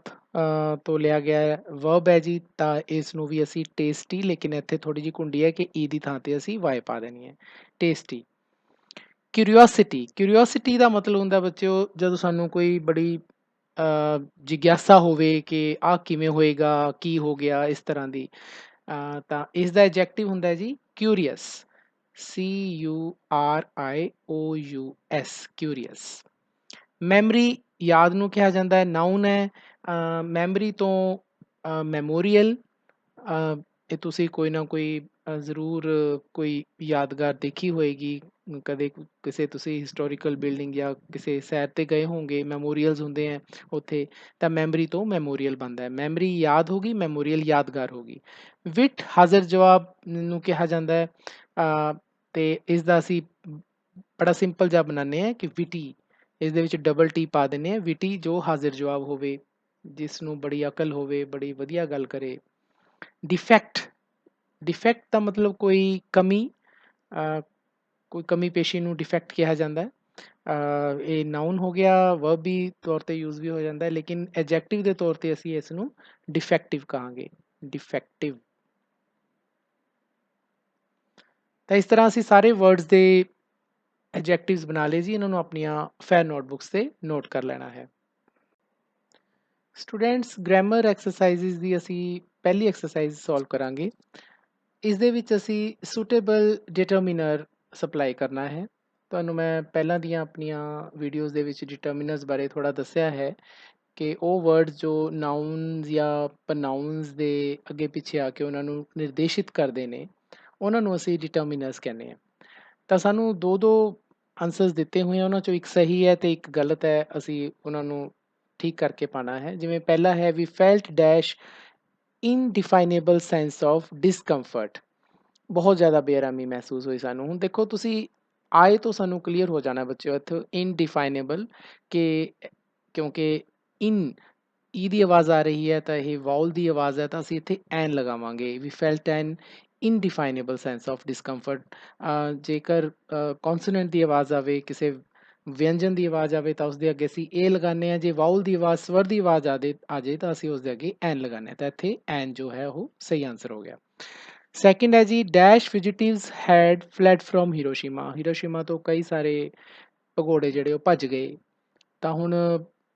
ਤੋਂ ਲਿਆ ਗਿਆ ਵਰਬ ਹੈ ਜੀ, ਤਾਂ ਇਸ ਨੂੰ ਵੀ ਅਸੀਂ ਟੇਸਟੀ, ਲੇਕਿਨ ਇੱਥੇ ਥੋੜ੍ਹੀ ਜਿਹੀ ਕੁੰਡੀ ਹੈ ਕਿ ਈ ਦੀ ਥਾਂ 'ਤੇ ਅਸੀਂ ਵਾਈ ਪਾ ਦੇਣੀ ਹੈ, ਟੇਸਟੀ। ਕਿਊਰੀਓਸਿਟੀ। ਕਿਊਰੀਓਸਿਟੀ ਦਾ ਮਤਲਬ ਹੁੰਦਾ ਬੱਚਿਓ ਜਦੋਂ ਸਾਨੂੰ ਕੋਈ ਬੜੀ ਜਿਗਿਆਸਾ ਹੋਵੇ ਕਿ ਆਹ ਕਿਵੇਂ ਹੋਏਗਾ, ਕੀ ਹੋ ਗਿਆ, ਇਸ ਤਰ੍ਹਾਂ ਦੀ। ਤਾਂ ਇਸ ਦਾ ਐਡਜੈਕਟਿਵ ਹੁੰਦਾ ਜੀ ਕਿਊਰੀਅਸ, CURIOUS, ਕਿਊਰੀਅਸ। ਮੈਮਰੀ, ਯਾਦ ਨੂੰ ਕਿਹਾ ਜਾਂਦਾ ਹੈ, ਨਾਊਨ ਹੈ। ਮੈਮਰੀ ਤੋਂ ਮੈਮੋਰੀਅਲ, ਇਹ ਤੁਸੀਂ ਕੋਈ ਨਾ ਕੋਈ ਜ਼ਰੂਰ ਕੋਈ ਯਾਦਗਾਰ ਦੇਖੀ ਹੋਏਗੀ, ਕਦੇ ਕਿਸੇ ਤੁਸੀਂ ਹਿਸਟੋਰੀਕਲ ਬਿਲਡਿੰਗ ਜਾਂ ਕਿਸੇ ਸੈਰ 'ਤੇ ਗਏ ਹੋਵੋਗੇ, ਮੈਮੋਰੀਅਲਸ ਹੁੰਦੇ ਹੈ ਉੱਥੇ, ਤਾਂ ਮੈਮਰੀ ਤੋਂ ਮੈਮੋਰੀਅਲ ਬਣਦਾ ਹੈ। ਮੈਮਰੀ ਯਾਦ ਹੋ ਗਈ, ਮੈਮੋਰੀਅਲ ਯਾਦਗਾਰ ਹੋ ਗਈ। ਵਿਟ, ਹਾਜ਼ਰ ਜਵਾਬ ਨੂੰ ਕਿਹਾ ਜਾਂਦਾ ਹੈ, ਅਤੇ ਇਸ ਦਾ ਅਸੀਂ ਬੜਾ ਸਿੰਪਲ ਜਿਹਾ ਬਣਾਉਂਦੇ ਹਾਂ ਕਿ ਵਿਟੀ, ਇਸ ਦੇ ਵਿੱਚ ਡਬਲ ਟੀ ਪਾ ਦਿੰਦੇ ਹਾਂ, ਵਿਟੀ ਜੋ ਹਾਜ਼ਰ ਜਵਾਬ ਹੋਵੇ, ਜਿਸ ਨੂੰ ਬੜੀ ਅਕਲ ਹੋਵੇ, ਬੜੀ ਵਧੀਆ ਗੱਲ ਕਰੇ। ਡਿਫੈਕਟ। ਡਿਫੈਕਟ ਦਾ ਮਤਲਬ ਕੋਈ ਕਮੀ, ਕੋਈ ਕਮੀ ਪੇਸ਼ੀ ਨੂੰ ਡਿਫੈਕਟ ਕਿਹਾ ਜਾਂਦਾ ਹੈ। ਇਹ ਨਾਊਨ ਹੋ ਗਿਆ, ਵਰਬੀ ਤੌਰ 'ਤੇ ਯੂਜ਼ ਵੀ ਹੋ ਜਾਂਦਾ ਹੈ, ਲੇਕਿਨ ਐਡਜੈਕਟਿਵ ਦੇ ਤੌਰ 'ਤੇ ਅਸੀਂ ਇਸ ਨੂੰ ਡਿਫੈਕਟਿਵ ਕਹਾਂਗੇ, ਡਿਫੈਕਟਿਵ। ਤਾਂ ਇਸ ਤਰ੍ਹਾਂ ਅਸੀਂ ਸਾਰੇ ਵਰਡਸ ਦੇ ਐਡਜੈਕਟਿਵਸ ਬਣਾ ਲਏ ਜੀ। ਇਹਨਾਂ ਨੂੰ ਆਪਣੀਆਂ ਫੇਅਰ ਨੋਟਬੁੱਕਸ 'ਤੇ ਨੋਟ ਕਰ ਲੈਣਾ ਹੈ। ਸਟੂਡੈਂਟਸ, ਗ੍ਰਾਮਰ ਐਕਸਰਸਾਈਜ਼ਿਸ ਦੀ ਅਸੀਂ ਪਹਿਲੀ ਐਕਸਰਸਾਈਜ਼ ਸੋਲਵ ਕਰਾਂਗੇ। ਇਸ ਦੇ ਵਿੱਚ ਅਸੀਂ ਸੂਟੇਬਲ ਡਿਟਰਮੀਨਰ ਸਪਲਾਈ ਕਰਨਾ ਹੈ। ਤੁਹਾਨੂੰ ਮੈਂ ਪਹਿਲਾਂ ਦੀਆਂ ਆਪਣੀਆਂ ਵੀਡੀਓਜ਼ ਦੇ ਵਿੱਚ ਡਿਟਰਮੀਨਰਸ ਬਾਰੇ ਥੋੜ੍ਹਾ ਦੱਸਿਆ ਹੈ ਕਿ ਉਹ ਵਰਡਸ ਜੋ ਨਾਊਨਸ ਜਾਂ ਪ੍ਰਨਾਊਨਸ ਦੇ ਅੱਗੇ ਪਿੱਛੇ ਆ ਕੇ ਉਹਨਾਂ ਨੂੰ ਨਿਰਦੇਸ਼ਿਤ ਕਰਦੇ ਨੇ, ਉਹਨਾਂ ਨੂੰ ਅਸੀਂ ਡਿਟਰਮੀਨਰਸ ਕਹਿੰਦੇ ਹਾਂ। ਤਾਂ ਸਾਨੂੰ ਦੋ ਆਨਸਰਸ ਦਿੱਤੇ ਹੋਏ ਆ, ਉਹਨਾਂ 'ਚੋਂ ਇੱਕ ਸਹੀ ਹੈ ਅਤੇ ਇੱਕ ਗਲਤ ਹੈ। ਅਸੀਂ ਉਹਨਾਂ ਨੂੰ ठीक करके पाना है। जिवें पहला है we felt dash indefinable sense of discomfort, बहुत ज़्यादा ਬੇਅਰਾਮੀ ਮਹਿਸੂਸ ਹੋਈ ਸਾਨੂੰ। ਹੁਣ ਦੇਖੋ ਤੁਸੀਂ ਆਏ ਤੋਂ ਸਾਨੂੰ ਕਲੀਅਰ ਹੋ ਜਾਣਾ ਬੱਚਿਓ ਇੱਥੇ ਇਨਡਿਫਾਈਨੇਬਲ ਕਿ ਕਿਉਂਕਿ ਇਨ ਈ ਦੀ ਆਵਾਜ਼ ਆ ਰਹੀ ਹੈ ਤਾਂ ਇਹ ਵਾਉਲ ਦੀ ਆਵਾਜ਼ ਹੈ ਤਾਂ ਅਸੀਂ ਇੱਥੇ ਐਨ ਲਗਾਵਾਂਗੇ। We felt an indefinable sense of discomfort. ਜੇਕਰ ਕੌਂਸੋਨੈਂਟ ਦੀ ਆਵਾਜ਼ ਆਵੇ, ਕਿਸੇ ਵਿਅੰਜਨ ਦੀ ਆਵਾਜ਼ ਆਵੇ ਤਾਂ ਉਸਦੇ ਅੱਗੇ ਅਸੀਂ ਏ ਲਗਾਉਂਦੇ ਹਾਂ। ਜੇ ਵਾਉਲ ਦੀ ਆਵਾਜ਼, ਸਵਰ ਦੀ ਆਵਾਜ਼ ਆ ਜਾਏ ਤਾਂ ਅਸੀਂ ਉਸਦੇ ਅੱਗੇ ਐਨ ਲਗਾਉਂਦੇ ਹਾਂ। ਤਾਂ ਇੱਥੇ ਐਨ ਜੋ ਹੈ ਉਹ ਸਹੀ ਆਂਸਰ ਹੋ ਗਿਆ। ਸੈਕਿੰਡ ਹੈ ਜੀ dash fugitives had fled from Hiroshima. Hiroshima ਤੋਂ ਕਈ ਸਾਰੇ ਭਗੌੜੇ ਜਿਹੜੇ ਉਹ ਭੱਜ ਗਏ। ਤਾਂ ਹੁਣ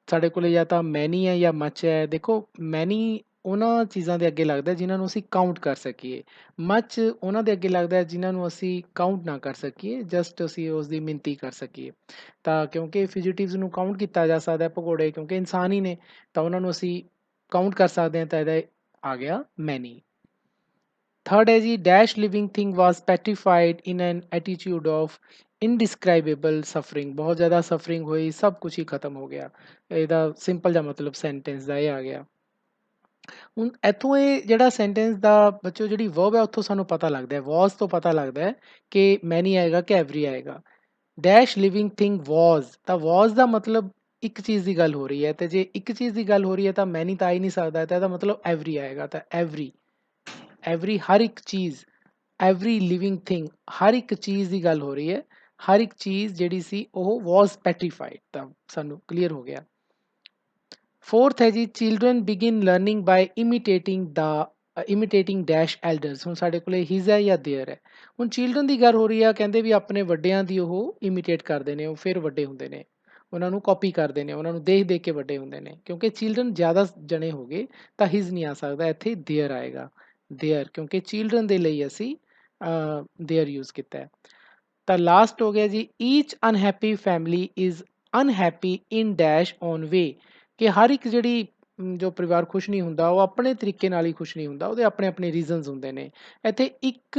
ਸਾਡੇ ਕੋਲ ਜਾਂ ਤਾਂ ਮੈਨੀ ਹੈ ਜਾਂ ਮੱਚ ਹੈ। ਦੇਖੋ ਮੈਨੀ ਉਹਨਾਂ ਚੀਜ਼ਾਂ ਦੇ ਅੱਗੇ ਲੱਗਦਾ ਜਿਨ੍ਹਾਂ ਨੂੰ ਅਸੀਂ ਕਾਊਂਟ ਕਰ ਸਕੀਏ, ਮੱਚ ਉਹਨਾਂ ਦੇ ਅੱਗੇ ਲੱਗਦਾ ਜਿਨ੍ਹਾਂ ਨੂੰ ਅਸੀਂ ਕਾਊਂਟ ਨਾ ਕਰ ਸਕੀਏ, ਜਸਟ ਅਸੀਂ ਉਸ ਦੀ ਮਿਣਤੀ ਕਰ ਸਕੀਏ। ਤਾਂ ਕਿਉਂਕਿ ਫਿਜੀਟਿਵਸ ਨੂੰ ਕਾਊਂਟ ਕੀਤਾ ਜਾ ਸਕਦਾ ਭਗੌੜੇ, ਕਿਉਂਕਿ ਇਨਸਾਨ ਹੀ ਨੇ ਤਾਂ ਉਹਨਾਂ ਨੂੰ ਅਸੀਂ ਕਾਊਂਟ ਕਰ ਸਕਦੇ ਹਾਂ। ਤਾਂ ਇਹਦਾ ਆ ਗਿਆ ਮੈਨੀ। ਥਰਡ ਹੈ ਜੀ dash living thing was petrified in an attitude of indescribable suffering. ਬਹੁਤ ਜ਼ਿਆਦਾ ਸਫਰਿੰਗ ਹੋਈ, ਸਭ ਕੁਛ ਹੀ ਖਤਮ ਹੋ ਗਿਆ। ਇਹਦਾ ਸਿੰਪਲ ਜਿਹਾ ਮਤਲਬ ਸੈਂਟੈਂਸ ਦਾ ਇਹ ਆ ਗਿਆ। ਹੁਣ ਇੱਥੋਂ ਇਹ ਜਿਹੜਾ ਸੈਂਟੈਂਸ ਦਾ ਬੱਚੋ ਜਿਹੜੀ ਵਰਬ ਹੈ ਉੱਥੋਂ ਸਾਨੂੰ ਪਤਾ ਲੱਗਦਾ ਹੈ, ਵਾਜ਼ ਤੋਂ ਪਤਾ ਲੱਗਦਾ ਹੈ ਕਿ ਮੈਨੀ ਆਏਗਾ ਕਿ ਐਵਰੀ ਆਏਗਾ। ਡੈਸ਼ ਲਿਵਿੰਗ ਥਿੰਗ ਵਾਜ਼, ਤਾਂ ਵਾਜ਼ ਦਾ ਮਤਲਬ ਇੱਕ ਚੀਜ਼ ਦੀ ਗੱਲ ਹੋ ਰਹੀ ਹੈ, ਤੇ ਜੇ ਇੱਕ ਚੀਜ਼ ਦੀ ਗੱਲ ਹੋ ਰਹੀ ਹੈ ਤਾਂ ਮੈਨੀ ਤਾਂ ਆ ਹੀ ਨਹੀਂ ਸਕਦਾ, ਤਾਂ ਇਹਦਾ ਮਤਲਬ ਐਵਰੀ ਆਏਗਾ। ਤਾਂ ਐਵਰੀ ਹਰ ਇੱਕ ਚੀਜ਼, ਐਵਰੀ ਲਿਵਿੰਗ ਥਿੰਗ, ਹਰ ਇੱਕ ਚੀਜ਼ ਦੀ ਗੱਲ ਹੋ ਰਹੀ ਹੈ। ਹਰ ਇੱਕ ਚੀਜ਼ ਜਿਹੜੀ ਸੀ ਉਹ ਵਾਜ਼ ਪੈਟਰੀਫਾਈਡ, ਤਾਂ ਸਾਨੂੰ ਕਲੀਅਰ ਹੋ ਗਿਆ। ਫੋਰਥ ਹੈ ਜੀ ਚਿਲਡਰਨ ਬਿਗਿਨ ਲਰਨਿੰਗ ਬਾਈ ਇਮੀਟੇਟਿੰਗ ਡੈਸ਼ ਐਲਡਰਸ। ਹੁਣ ਸਾਡੇ ਕੋਲ ਹਿਜ਼ ਹੈ ਜਾਂ ਦੇਅਰ ਹੈ। ਹੁਣ ਚਿਲਡਰਨ ਦੀ ਗੱਲ ਹੋ ਰਹੀ ਆ, ਕਹਿੰਦੇ ਵੀ ਆਪਣੇ ਵੱਡਿਆਂ ਦੀ ਉਹ ਇਮੀਟੇਟ ਕਰਦੇ ਨੇ, ਉਹ ਫਿਰ ਵੱਡੇ ਹੁੰਦੇ ਨੇ, ਉਹਨਾਂ ਨੂੰ ਕਾਪੀ ਕਰਦੇ ਨੇ, ਉਹਨਾਂ ਨੂੰ ਦੇਖ ਦੇਖ ਕੇ ਵੱਡੇ ਹੁੰਦੇ ਨੇ। ਕਿਉਂਕਿ ਚਿਲਡਰਨ ਜ਼ਿਆਦਾ ਜਣੇ ਹੋ ਗਏ ਤਾਂ ਹਿਜ਼ ਨਹੀਂ ਆ ਸਕਦਾ, ਇੱਥੇ ਦੇਅਰ ਆਏਗਾ। ਦੇਅਰ, ਕਿਉਂਕਿ ਚਿਲਡਰਨ ਦੇ ਲਈ ਅਸੀਂ ਦੇਅਰ ਯੂਜ਼ ਕੀਤਾ ਹੈ। ਤਾਂ ਲਾਸਟ ਹੋ ਗਿਆ ਜੀ each unhappy family is unhappy in dash own way, ਕਿ ਹਰ ਇੱਕ ਜਿਹੜੀ ਜੋ ਪਰਿਵਾਰ ਖੁਸ਼ ਨਹੀਂ ਹੁੰਦਾ ਉਹ ਆਪਣੇ ਤਰੀਕੇ ਨਾਲ ਹੀ ਖੁਸ਼ ਨਹੀਂ ਹੁੰਦਾ, ਉਹਦੇ ਆਪਣੇ ਆਪਣੇ ਰੀਜ਼ਨਸ ਹੁੰਦੇ ਨੇ। ਇੱਥੇ ਇੱਕ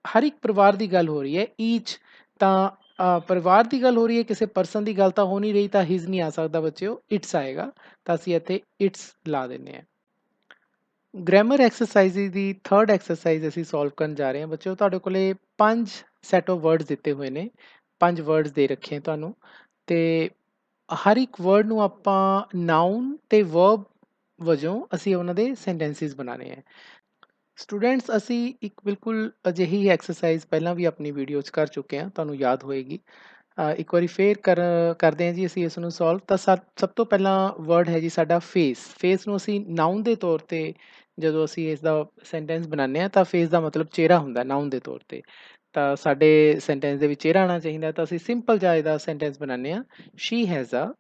ਹਰ ਇੱਕ ਪਰਿਵਾਰ ਦੀ ਗੱਲ ਹੋ ਰਹੀ ਹੈ, ਈਚ ਤਾਂ ਪਰਿਵਾਰ ਦੀ ਗੱਲ ਹੋ ਰਹੀ ਹੈ, ਕਿਸੇ ਪਰਸਨ ਦੀ ਗੱਲ ਤਾਂ ਹੋ ਨਹੀਂ ਰਹੀ, ਤਾਂ ਹਿਜ਼ ਨਹੀਂ ਆ ਸਕਦਾ ਬੱਚਿਓ, ਇਟਸ ਆਏਗਾ। ਤਾਂ ਅਸੀਂ ਇੱਥੇ ਇਟਸ ਲਾ ਦਿੰਦੇ ਹਾਂ। ਗ੍ਰਾਮਰ ਐਕਸਰਸਾਈਜ਼ ਦੀ ਥਰਡ ਐਕਸਰਸਾਈਜ਼ ਅਸੀਂ ਸੋਲਵ ਕਰਨ ਜਾ ਰਹੇ ਹਾਂ ਬੱਚਿਓ। ਤੁਹਾਡੇ ਕੋਲੇ 5 ਸੈਟ ਆਫ ਵਰਡਸ ਦਿੱਤੇ ਹੋਏ ਨੇ, 5 ਵਰਡਸ ਦੇ ਰੱਖੇ ਤੁਹਾਨੂੰ, ਤੇ ਹਰ ਇੱਕ ਵਰਡ ਨੂੰ ਆਪਾਂ ਨਾਊਨ ਤੇ ਵਰਬ ਵਜੋਂ ਅਸੀਂ ਉਹਨਾਂ ਦੇ ਸੈਂਟੈਂਸਿਸ ਬਣਾਉਣੇ ਹੈ। ਸਟੂਡੈਂਟਸ ਅਸੀਂ ਇੱਕ ਬਿਲਕੁਲ ਅਜਿਹੀ ਐਕਸਰਸਾਈਜ਼ ਪਹਿਲਾਂ ਵੀ ਆਪਣੀ ਵੀਡੀਓ 'ਚ ਕਰ ਚੁੱਕੇ ਹਾਂ, ਤੁਹਾਨੂੰ ਯਾਦ ਹੋਏਗੀ। ਇੱਕ ਵਾਰੀ ਫੇਰ ਕਰਦੇ ਹਾਂ ਜੀ ਅਸੀਂ ਇਸ ਨੂੰ ਸੋਲਵ। ਤਾਂ ਸਭ ਤੋਂ ਪਹਿਲਾਂ ਵਰਡ ਹੈ ਜੀ ਸਾਡਾ ਫੇਸ। ਫੇਸ ਨੂੰ ਅਸੀਂ ਨਾਊਨ ਦੇ ਤੌਰ 'ਤੇ ਜਦੋਂ ਅਸੀਂ ਇਸ ਦਾ ਸੈਂਟੈਂਸ ਬਣਾਉਂਦੇ ਹਾਂ ਤਾਂ ਫੇਸ ਦਾ ਮਤਲਬ ਚਿਹਰਾ ਹੁੰਦਾ ਨਾਊਨ ਦੇ ਤੌਰ 'ਤੇ। ਤਾਂ ਸਾਡੇ ਸੈਂਟੈਂਸ ਦੇ ਵਿੱਚ ਚਿਹਰਾ ਆਉਣਾ ਚਾਹੀਦਾ, ਤਾਂ ਅਸੀਂ ਸਿੰਪਲ ਜਿਹਾ ਇਹਦਾ ਸੈਂਟੈਂਸ ਬਣਾਉਂਦੇ ਹਾਂ, she has a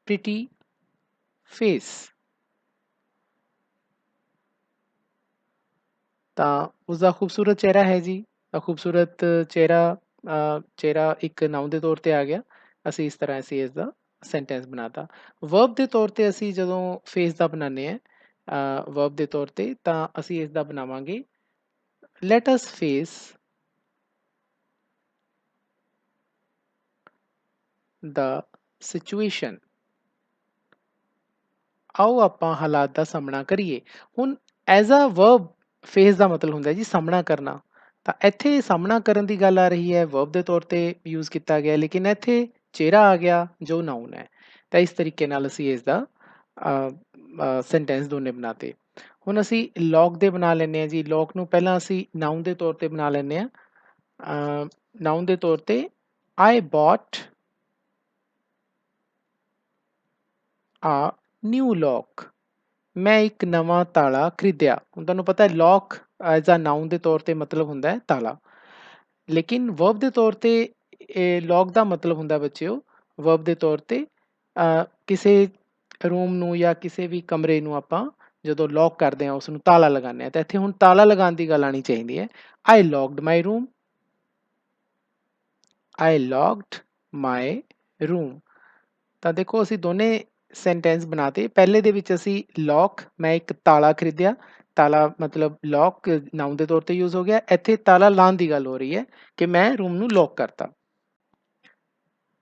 pretty face. ਤਾਂ ਉਸਦਾ ਖੂਬਸੂਰਤ ਚਿਹਰਾ ਹੈ ਜੀ। ਖੂਬਸੂਰਤ ਚਿਹਰਾ ਇੱਕ ਨਾਊਨ ਦੇ ਤੌਰ 'ਤੇ ਆ ਗਿਆ। ਅਸੀਂ ਇਸ ਤਰ੍ਹਾਂ ਅਸੀਂ ਇਸ ਦਾ ਸੈਂਟੈਂਸ ਬਣਾਤਾ। ਵਰਬ ਦੇ ਤੌਰ 'ਤੇ ਅਸੀਂ ਜਦੋਂ ਫੇਸ ਦਾ ਬਣਾਉਂਦੇ ਹਾਂ ਵਰਬ ਦੇ ਤੌਰ 'ਤੇ, ਤਾਂ ਅਸੀਂ ਇਸ ਦਾ ਬਣਾਵਾਂਗੇ ਲੈਟ ਅਸ ਫੇਸ ਦਾ ਸਿਚੁਏਸ਼ਨ। ਆਓ ਆਪਾਂ ਹਾਲਾਤ ਦਾ ਸਾਹਮਣਾ ਕਰੀਏ। ਹੁਣ ਐਜ਼ ਅ ਵਰਬ ਫੇਸ ਦਾ ਮਤਲਬ ਹੁੰਦਾ ਜੀ ਸਾਹਮਣਾ ਕਰਨਾ, ਤਾਂ ਇੱਥੇ ਸਾਹਮਣਾ ਕਰਨ ਦੀ ਗੱਲ ਆ ਰਹੀ ਹੈ, ਵਰਬ ਦੇ ਤੌਰ 'ਤੇ ਯੂਜ਼ ਕੀਤਾ ਗਿਆ, ਲੇਕਿਨ ਇੱਥੇ ਚਿਹਰਾ ਆ ਗਿਆ ਜੋ ਨਾਊਨ ਹੈ। ਤਾਂ ਇਸ ਤਰੀਕੇ ਨਾਲ ਅਸੀਂ ਇਸ ਦਾ ਸੈਂਟੈਂਸ ਦੋਨੇ ਬਣਾਤੇ। ਹੁਣ ਅਸੀਂ ਲੌਕ ਦੇ ਬਣਾ ਲੈਂਦੇ ਹਾਂ ਜੀ। ਲੌਕ ਨੂੰ ਪਹਿਲਾਂ ਅਸੀਂ ਨਾਊਨ ਦੇ ਤੌਰ 'ਤੇ ਬਣਾ ਲੈਂਦੇ ਹਾਂ। ਨਾਊਨ ਦੇ ਤੌਰ 'ਤੇ ਆਈ ਬੌਟ ਆ ਨਿਊ ਲੌਕ। ਮੈਂ ਇੱਕ ਨਵਾਂ ਤਾਲਾ ਖਰੀਦਿਆ। ਹੁਣ ਤੁਹਾਨੂੰ ਪਤਾ ਹੈ ਲੌਕ ਐਜ਼ ਅ ਨਾਊਨ ਦੇ ਤੌਰ 'ਤੇ ਮਤਲਬ ਹੁੰਦਾ ਹੈ ਤਾਲਾ, ਲੇਕਿਨ ਵਰਬ ਦੇ ਤੌਰ 'ਤੇ ਲੌਕ ਦਾ ਮਤਲਬ ਹੁੰਦਾ ਬੱਚਿਓ, ਵਰਬ ਦੇ ਤੌਰ 'ਤੇ ਕਿਸੇ ਰੂਮ ਨੂੰ ਜਾਂ ਕਿਸੇ ਵੀ ਕਮਰੇ ਨੂੰ ਆਪਾਂ ਜਦੋਂ ਲੌਕ ਕਰਦੇ ਹਾਂ ਉਸ ਨੂੰ ਤਾਲਾ ਲਗਾਉਂਦੇ ਹਾਂ। ਤਾਂ ਇੱਥੇ ਹੁਣ ਤਾਲਾ ਲਗਾਉਣ ਦੀ ਗੱਲ ਆਉਣੀ ਚਾਹੀਦੀ ਹੈ। ਆਈ ਲੌਕਡ ਮਾਈ ਰੂਮ, ਆਈ ਲੌਕਡ ਮਾਈ ਰੂਮ। ਤਾਂ ਦੇਖੋ ਅਸੀਂ ਦੋਨੇ ਸੈਂਟੈਂਸ ਬਣਾਤੇ। ਪਹਿਲੇ ਦੇ ਵਿੱਚ ਅਸੀਂ ਲੌਕ, ਮੈਂ ਇੱਕ ਤਾਲਾ ਖਰੀਦਿਆ, ਤਾਲਾ ਮਤਲਬ ਲੌਕ ਨਾਊਨ ਦੇ ਤੌਰ 'ਤੇ ਯੂਜ਼ ਹੋ ਗਿਆ। ਇੱਥੇ ਤਾਲਾ ਲਾਉਣ ਦੀ ਗੱਲ ਹੋ ਰਹੀ ਹੈ ਕਿ ਮੈਂ ਰੂਮ ਨੂੰ ਲੌਕ ਕਰਤਾ।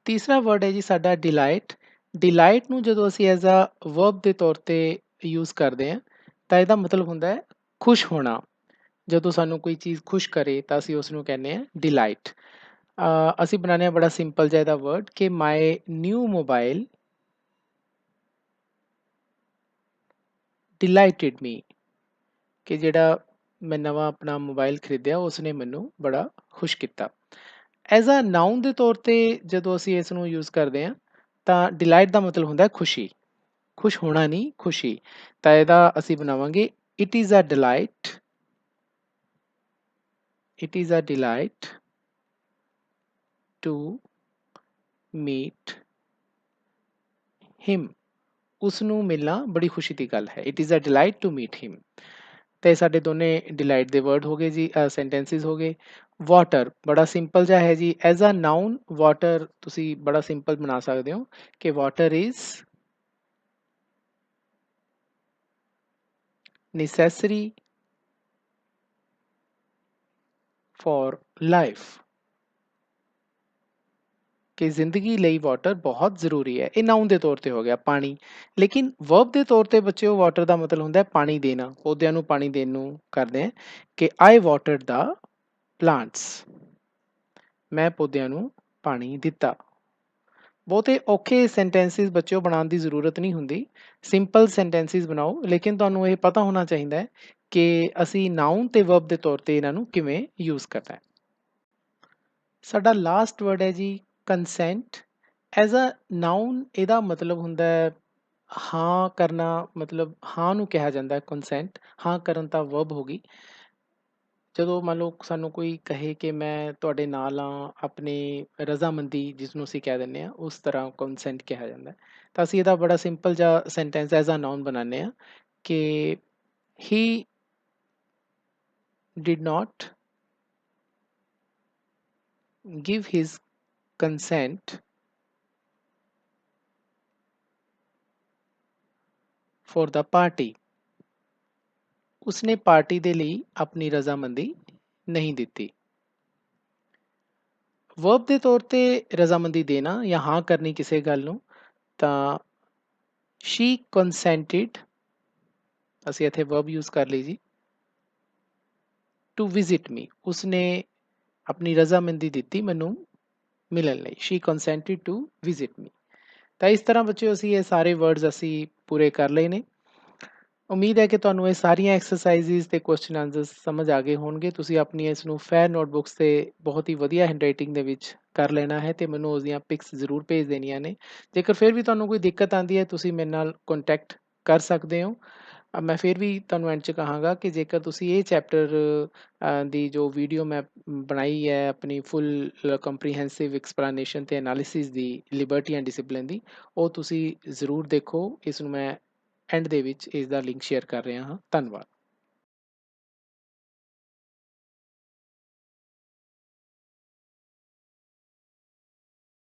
ਤੀਸਰਾ ਵਰਡ ਹੈ ਜੀ ਸਾਡਾ ਡਿਲਾਈਟ। ਡਿਲਾਈਟ ਨੂੰ ਜਦੋਂ ਅਸੀਂ ਐਜ਼ ਅ ਵਰਬ ਦੇ ਤੌਰ ਤੇ ਯੂਜ਼ ਕਰਦੇ ਹਾਂ ਤਾਂ ਇਹਦਾ ਮਤਲਬ ਹੁੰਦਾ ਹੈ ਖੁਸ਼ ਹੋਣਾ। ਜਦੋਂ ਸਾਨੂੰ ਕੋਈ ਚੀਜ਼ ਖੁਸ਼ ਕਰੇ ਤਾਂ ਅਸੀਂ ਉਸ ਨੂੰ ਕਹਿੰਦੇ ਹਾਂ ਡਿਲਾਈਟ। ਅਸੀਂ ਬਣਾਉਂਦੇ ਹਾਂ ਬੜਾ ਸਿੰਪਲ ਜਿਹਾ ਇਹਦਾ ਵਰਡ ਕਿ ਮਾਈ ਨਿਊ ਮੋਬਾਈਲ ਡਿਲਾਈਟਿਡ ਮੀ, ਕਿ ਜਿਹੜਾ ਮੈਂ ਨਵਾਂ ਆਪਣਾ ਮੋਬਾਈਲ ਖਰੀਦਿਆ ਉਸਨੇ ਮੈਨੂੰ ਬੜਾ ਖੁਸ਼ ਕੀਤਾ। ਐਜ਼ ਅ ਨਾਊਨ ਦੇ ਤੌਰ ਤੇ ਜਦੋਂ ਅਸੀਂ ਇਸ ਨੂੰ ਯੂਜ਼ ਕਰਦੇ ਹਾਂ ਤਾਂ ਡਿਲਾਈਟ ਦਾ ਮਤਲਬ ਹੁੰਦਾ ਹੈ ਖੁਸ਼ੀ, ਖੁਸ਼ ਹੋਣਾ ਨਹੀਂ, ਖੁਸ਼ੀ। ਤਾਂ ਇਹਦਾ ਅਸੀਂ ਬਣਾਵਾਂਗੇ it is a delight, it is a delight to meet him. ਉਸ ਨੂੰ ਮਿਲਣਾ ਬੜੀ ਖੁਸ਼ੀ ਦੀ ਗੱਲ ਹੈ। It is a delight to meet him. ਤੇ ਸਾਡੇ ਦੋਨੇ ਡਿਲਾਈਟ ਦੇ ਵਰਡ ਹੋ ਗਏ ਜੀ, ਸੈਂਟੈਂਸਿਸ ਹੋ ਗਏ। ਵਾਟਰ ਬੜਾ ਸਿੰਪਲ ਜਿਹਾ ਹੈ ਜੀ, ਐਜ਼ ਅ ਨਾਊਨ ਵਾਟਰ ਤੁਸੀਂ ਬੜਾ ਸਿੰਪਲ ਬਣਾ ਸਕਦੇ ਹੋ ਕਿ water is necessary for life, ਕਿ ਜ਼ਿੰਦਗੀ ਲਈ ਵਾਟਰ ਬਹੁਤ ਜ਼ਰੂਰੀ ਹੈ। ਇਹ ਨਾਊਨ ਦੇ ਤੌਰ ਤੇ ਹੋ ਗਿਆ ਪਾਣੀ। ਲੇਕਿਨ ਵਰਬ ਦੇ ਤੌਰ ਤੇ ਬੱਚਿਓ ਵਾਟਰ ਦਾ ਮਤਲਬ ਹੁੰਦਾ ਹੈ ਪਾਣੀ ਦੇਣਾ, ਪੌਦਿਆਂ ਨੂੰ ਪਾਣੀ ਦੇਣ ਨੂੰ ਕਰਦੇ ਆ ਕਿ ਆਈ ਵਾਟਰਡ ਦਾ ਪਲਾਂਟਸ, ਮੈਂ ਪੌਦਿਆਂ ਨੂੰ ਪਾਣੀ ਦਿੱਤਾ। ਬਹੁਤੇ ਔਖੇ ਸੈਂਟੈਂਸਿਸ ਬੱਚਿਓ ਬਣਾਉਣ ਦੀ ਜ਼ਰੂਰਤ ਨਹੀਂ ਹੁੰਦੀ, ਸਿੰਪਲ ਸੈਂਟੈਂਸਿਸ ਬਣਾਓ। ਲੇਕਿਨ ਤੁਹਾਨੂੰ ਇਹ ਪਤਾ ਹੋਣਾ ਚਾਹੀਦਾ ਹੈ ਕਿ ਅਸੀਂ ਨਾਊਨ ਤੇ ਵਰਬ ਦੇ ਤੌਰ ਤੇ ਇਹਨਾਂ ਨੂੰ ਕਿਵੇਂ ਯੂਜ਼ ਕਰਨਾ ਹੈ। ਸਾਡਾ ਲਾਸਟ ਵਰਡ ਹੈ ਜੀ ਕੰਸੈਂਟ। ਐਜ਼ ਅ ਨਾਊਨ ਇਹਦਾ ਮਤਲਬ ਹੁੰਦਾ ਹੈ ਹਾਂ ਕਰਨਾ, ਮਤਲਬ ਹਾਂ ਨੂੰ ਕਿਹਾ ਜਾਂਦਾ ਹੈ ਕੰਸੈਂਟ। ਹਾਂ ਕਰਨ ਤਾਂ ਵਰਬ ਹੋ ਗਈ। ਜਦੋਂ ਮੰਨ ਲਓ ਸਾਨੂੰ ਕੋਈ ਕਹੇ ਕਿ ਮੈਂ ਤੁਹਾਡੇ ਨਾਲ ਹਾਂ, ਆਪਣੀ ਰਜ਼ਾਮੰਦੀ ਜਿਸ ਨੂੰ ਅਸੀਂ ਕਹਿ ਦਿੰਦੇ ਹਾਂ, ਉਸ ਤਰ੍ਹਾਂ ਕੰਸੈਂਟ ਕਿਹਾ ਜਾਂਦਾ ਹੈ। ਤਾਂ ਅਸੀਂ ਇਹਦਾ ਬੜਾ ਸਿੰਪਲ ਜਿਹਾ ਸੈਂਟੈਂਸ ਐਜ਼ ਅ ਨਾਊਨ ਬਣਾਉਂਦੇ ਹਾਂ ਕਿ ਹੀ did not give his consent for the party, ਉਸਨੇ ਪਾਰਟੀ ਦੇ ਲਈ ਆਪਣੀ ਰਜ਼ਾਮੰਦੀ ਨਹੀਂ ਦਿੱਤੀ। ਵਰਬ ਦੇ ਤੌਰ ਤੇ ਰਜ਼ਾਮੰਦੀ ਦੇਣਾ ਜਾਂ ਹਾਂ ਕਰਨੀ ਕਿਸੇ ਗੱਲ ਨੂੰ, ਤਾਂ she consented, ਅਸੀਂ ਇੱਥੇ ਵਰਬ ਯੂਜ਼ ਕਰ ਲਈ ਜੀ, ਟੂ ਵਿਜ਼ਿਟ ਮੀ, ਉਸਨੇ ਆਪਣੀ ਰਜ਼ਾਮੰਦੀ ਦਿੱਤੀ ਮੈਨੂੰ ਮਿਲਣ ਲਈ। she consented to visit me। ਤਾਂ ਇਸ ਤਰ੍ਹਾਂ ਬੱਚਿਓ ਅਸੀਂ ਇਹ ਸਾਰੇ ਵਰਡਸ ਅਸੀਂ ਪੂਰੇ ਕਰ ਲਏ ਨੇ। ਉਮੀਦ ਹੈ ਕਿ ਤੁਹਾਨੂੰ ਇਹ ਸਾਰੀਆਂ ਐਕਸਰਸਾਈਜ਼ਿਸ ਤੇ ਕੁਐਸਚਨ ਆਨਸਰਸ ਸਮਝ ਆ ਗਏ ਹੋਣਗੇ। ਤੁਸੀਂ ਆਪਣੀ ਇਸ ਨੂੰ ਫੇਅਰ ਨੋਟਬੁੱਕਸ ਤੇ ਬਹੁਤ ਹੀ ਵਧੀਆ ਹੈਂਡਰਾਈਟਿੰਗ ਦੇ ਵਿੱਚ ਕਰ ਲੈਣਾ ਹੈ ਤੇ ਮੈਨੂੰ ਉਸਦੀਆਂ ਪਿਕਸ ਜ਼ਰੂਰ ਭੇਜ ਦੇਣੀਆਂ ਨੇ। ਜੇਕਰ ਫਿਰ ਵੀ ਤੁਹਾਨੂੰ ਕੋਈ ਦਿੱਕਤ ਆਉਂਦੀ ਹੈ ਤੁਸੀਂ ਮੇਰੇ ਨਾਲ ਕੰਟੈਕਟ ਕਰ ਸਕਦੇ ਹੋ। ਮੈਂ ਫਿਰ ਵੀ ਤੁਹਾਨੂੰ ਐਂਡ 'ਚ ਕਹਾਂਗਾ ਕਿ ਜੇਕਰ ਤੁਸੀਂ ਇਹ ਚੈਪਟਰ ਦੀ ਜੋ ਵੀਡੀਓ ਮੈਂ ਬਣਾਈ ਹੈ ਆਪਣੀ ਫੁੱਲ ਕੰਪਰੀਹੈਂਸਿਵ ਐਕਸਪਲੇਨੇਸ਼ਨ ਤੇ analysis the Liberty and discipline ਦੀ, ਉਹ ਤੁਸੀਂ ਜ਼ਰੂਰ ਦੇਖੋ। ਇਸ ਨੂੰ ਮੈਂ ਐਂਡ ਦੇ ਵਿੱਚ ਇਸ ਦਾ ਲਿੰਕ ਸ਼ੇਅਰ ਕਰ ਰਿਹਾ ਹਾਂ। ਧੰਨਵਾਦ।